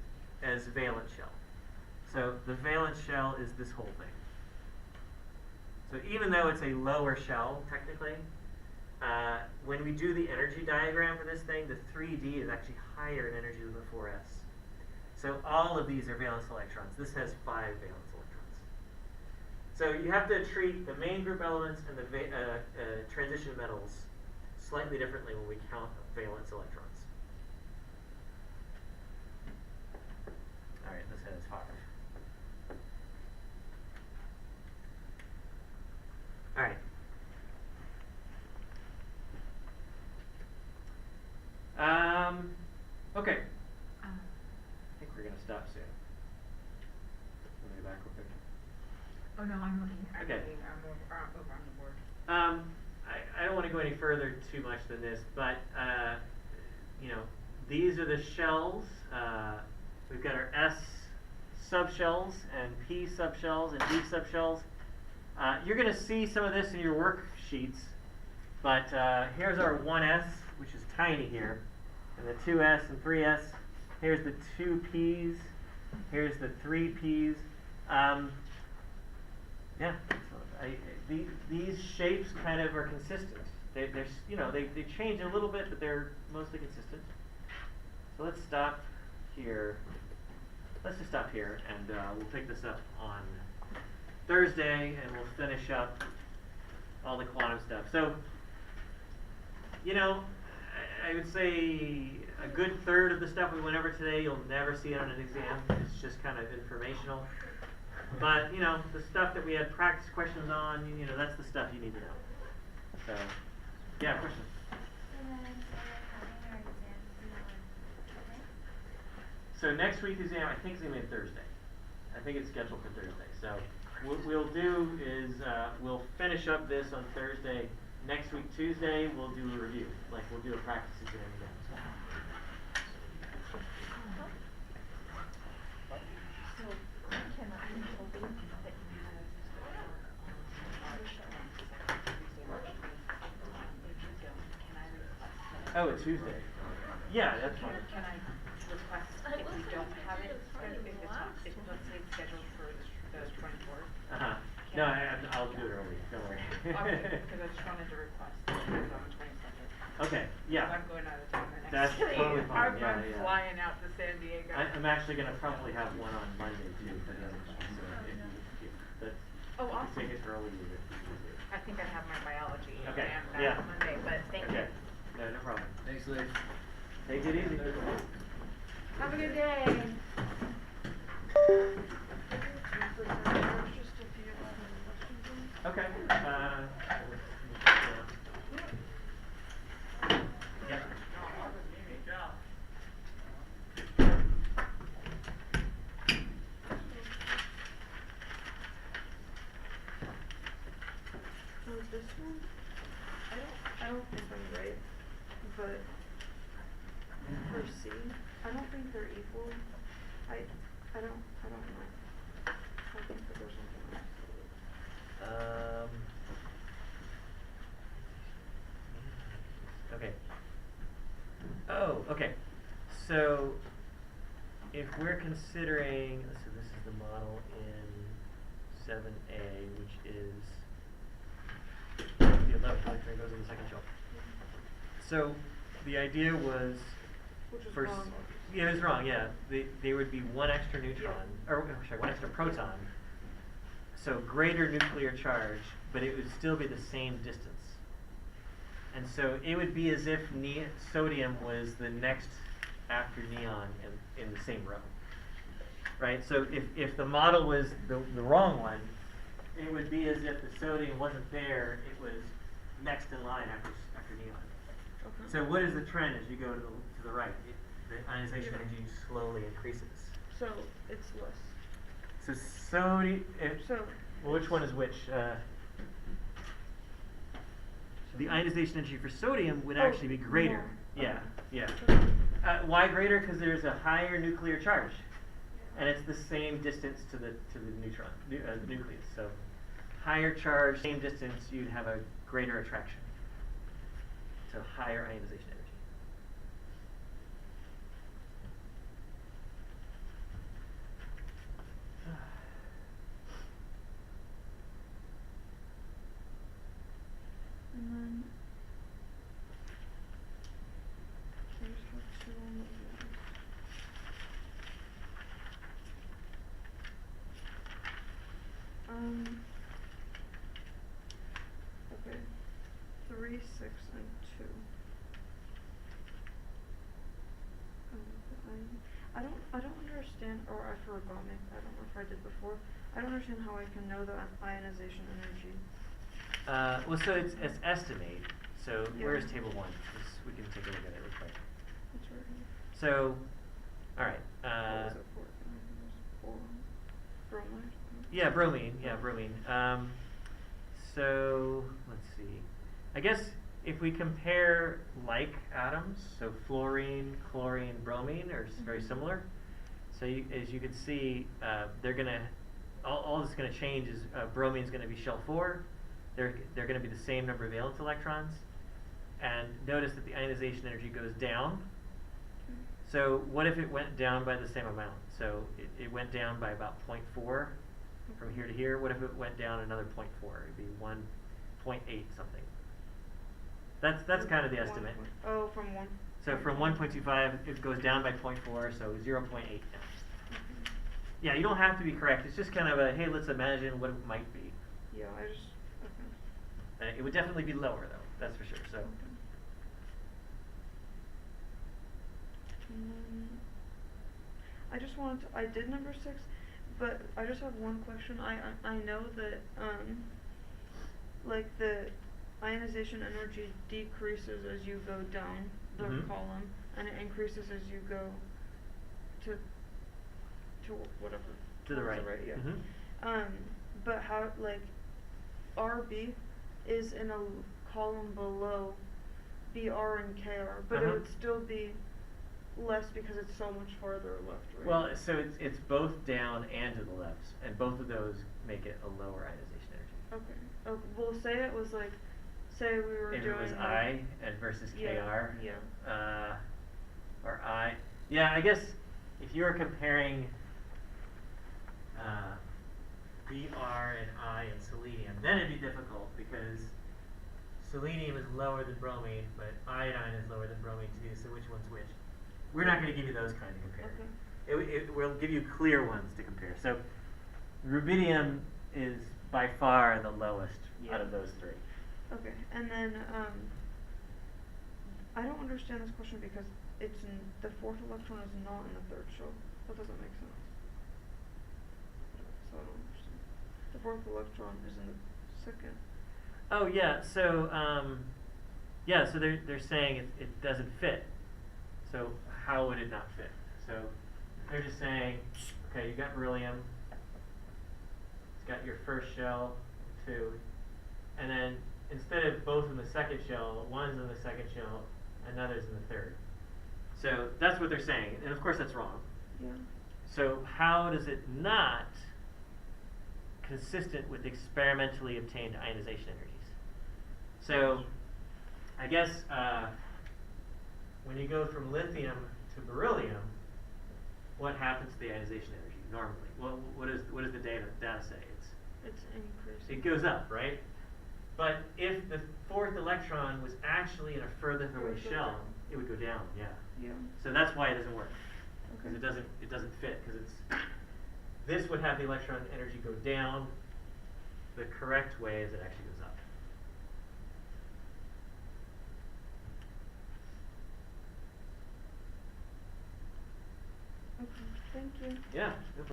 valence shell. So the valence shell is this whole thing. So even though it's a lower shell, technically, when we do the energy diagram for this thing, the 3D is actually higher in energy than the 4s. So all of these are valence electrons. This has 5 valence electrons. So you have to treat the main group elements and the transition metals slightly differently when we count valence electrons. All right, let's say it's 5. All right. Okay. I think we're gonna stop soon. Let me go back real quick. Oh no, I'm looking. Okay. I'm over on the board. I don't want to go any further too much than this, but you know, these are the shells. We've got our S subshells and P subshells and D subshells. You're going to see some of this in your worksheets, but here's our 1s, which is tiny here, and the 2s and 3s. Here's the 2p's. Here's the 3p's. Yeah, so these shapes kind of are consistent. They change a little bit, but they're mostly consistent. So let's stop here. Let's just stop here, and we'll pick this up on Thursday, and we'll finish up all the quantum stuff. So, you know, I would say a good third of the stuff we went over today you'll never see on an exam. It's just kind of informational. But, you know, the stuff that we had practice questions on, you know, that's the stuff you need to know. So, yeah, question? So next week's exam, I think, is going to be Thursday. I think it's scheduled for Thursday. So what we'll do is we'll finish up this on Thursday. Next week, Tuesday, we'll do a review. Like, we'll do a practice exam again. Oh, it's Tuesday. Yeah, that's fine. Can I request if we don't have it, if let's say it's scheduled for the 24th? No, I'll do it early. Don't worry. Okay, because I just wanted to request it on the 22nd. Okay, yeah. I'm going out of town the next That's day. totally fine. I'm Yeah. flying out to San Diego. I'm actually going to probably have one on Monday too for the other one. So if Oh, you awesome. take it early, you get it. I think I have my biology Okay, exam yeah. that Monday, but thank you. Okay. No problem. Thanks, Liz. Take it easy. Have a good day. Okay. Yeah. So this one, I don't think I'm right, but for C, I don't think they're equal. I don't know. I think that there's something else. Okay. Oh, okay. So if we're considering, so this is the model in 7A, which is the 11th electron goes in the second shell. So the idea was Which is for wrong. yeah, it's wrong. Yeah, they would be one extra neutron, or sorry, one extra proton. So greater nuclear charge, but it would still be the same distance. And so it would be as if sodium was the next after neon in the same row. Right? So if the model was the wrong one, it would be as if the sodium wasn't there, it was next in line after neon. Okay. So what is the trend as you go to the right? The ionization Yeah. energy slowly increases. So it's less. So sodium, So. well, which one is which? The ionization energy for sodium would Oh, actually be greater. more. Yeah, Okay. yeah. Why greater? Because there's a higher nuclear charge, and it's the same distance to the neutron, the nucleus. So higher charge, same distance, you'd have a greater attraction. So higher ionization energy. And then I just have two on the list. Okay. 3, 6, and 2. I don't understand, or I forgot me. I don't know if I did before. I don't understand how I can know the ionization energy. Well, so it's estimate. So Yeah. where's table 1? We can take a look at it real quick. It's right here. So, all right. What was it for? I think it was for bromide. Yeah, bromine. Yeah, bromine. So let's see. I guess if we compare like atoms, so fluorine, chlorine, bromine are very similar. So as you can see, they're gonna all that's gonna change is bromine's gonna be shell 4. They're gonna be the same number of valence electrons, and notice that the ionization energy goes down. So what if it went down by the same amount? So it went down by about 0.4 from here to here. What if it went down another 0.4? It'd be 1.8 something. That's kind of the estimate. Oh, from 1. So from 1.25, it goes down by 0.4, so 0.8 down. Yeah, you don't have to be correct. It's just kind of a, hey, let's imagine what it might be. Yeah, I just. Okay. It would definitely be lower, though. That's for sure. So. And then I just wanted to, I did number 6, but I just have one question. I know that like the ionization energy decreases as you go down the column, and it increases as you go to whatever. To the towards right. Yeah. But how, like, RB is in a column below BR and KR, but it would still be less because it's so much farther left, right? Well, so it's both down and to the left, and both of those make it a lower ionization energy. Okay. Oh, well, say it was like, say we were If doing it was like, I and versus Yeah, KR. yeah. Or I. Yeah, I guess if you were comparing Br and I and selenium, then it'd be difficult because selenium is lower than bromine, but iodine is lower than bromine too, so which one's which? We're not going to give you those kind to compare. Okay. We'll give you clear ones to compare. So rubidium is by far the lowest out of those 3. Okay, and then I don't understand this question because it's in the 4th electron is not in the 3rd shell. That doesn't make sense. So I don't understand. The 4th electron is in the 2nd. Oh yeah, so so they're saying it doesn't fit. So how would it not fit? So they're just saying, okay, you got beryllium. It's got your first shell, 2, and then instead of both in the 2nd shell, one's in the 2nd shell, another's in the 3rd. So that's what they're saying, and of course that's wrong. Yeah. So how does it not consistent with experimentally obtained ionization energies? So I guess when you go from lithium to beryllium, what happens to the ionization energy normally? Well, what does the data say? It's increasing. It goes up, right? But if the 4th electron was actually in a further away would go shell, down. it would go down. Yeah. Yeah. So that's why it doesn't work, because Okay. it doesn't fit, because this would have the electron energy go down. The correct way is it actually goes up. Thank you. Yeah.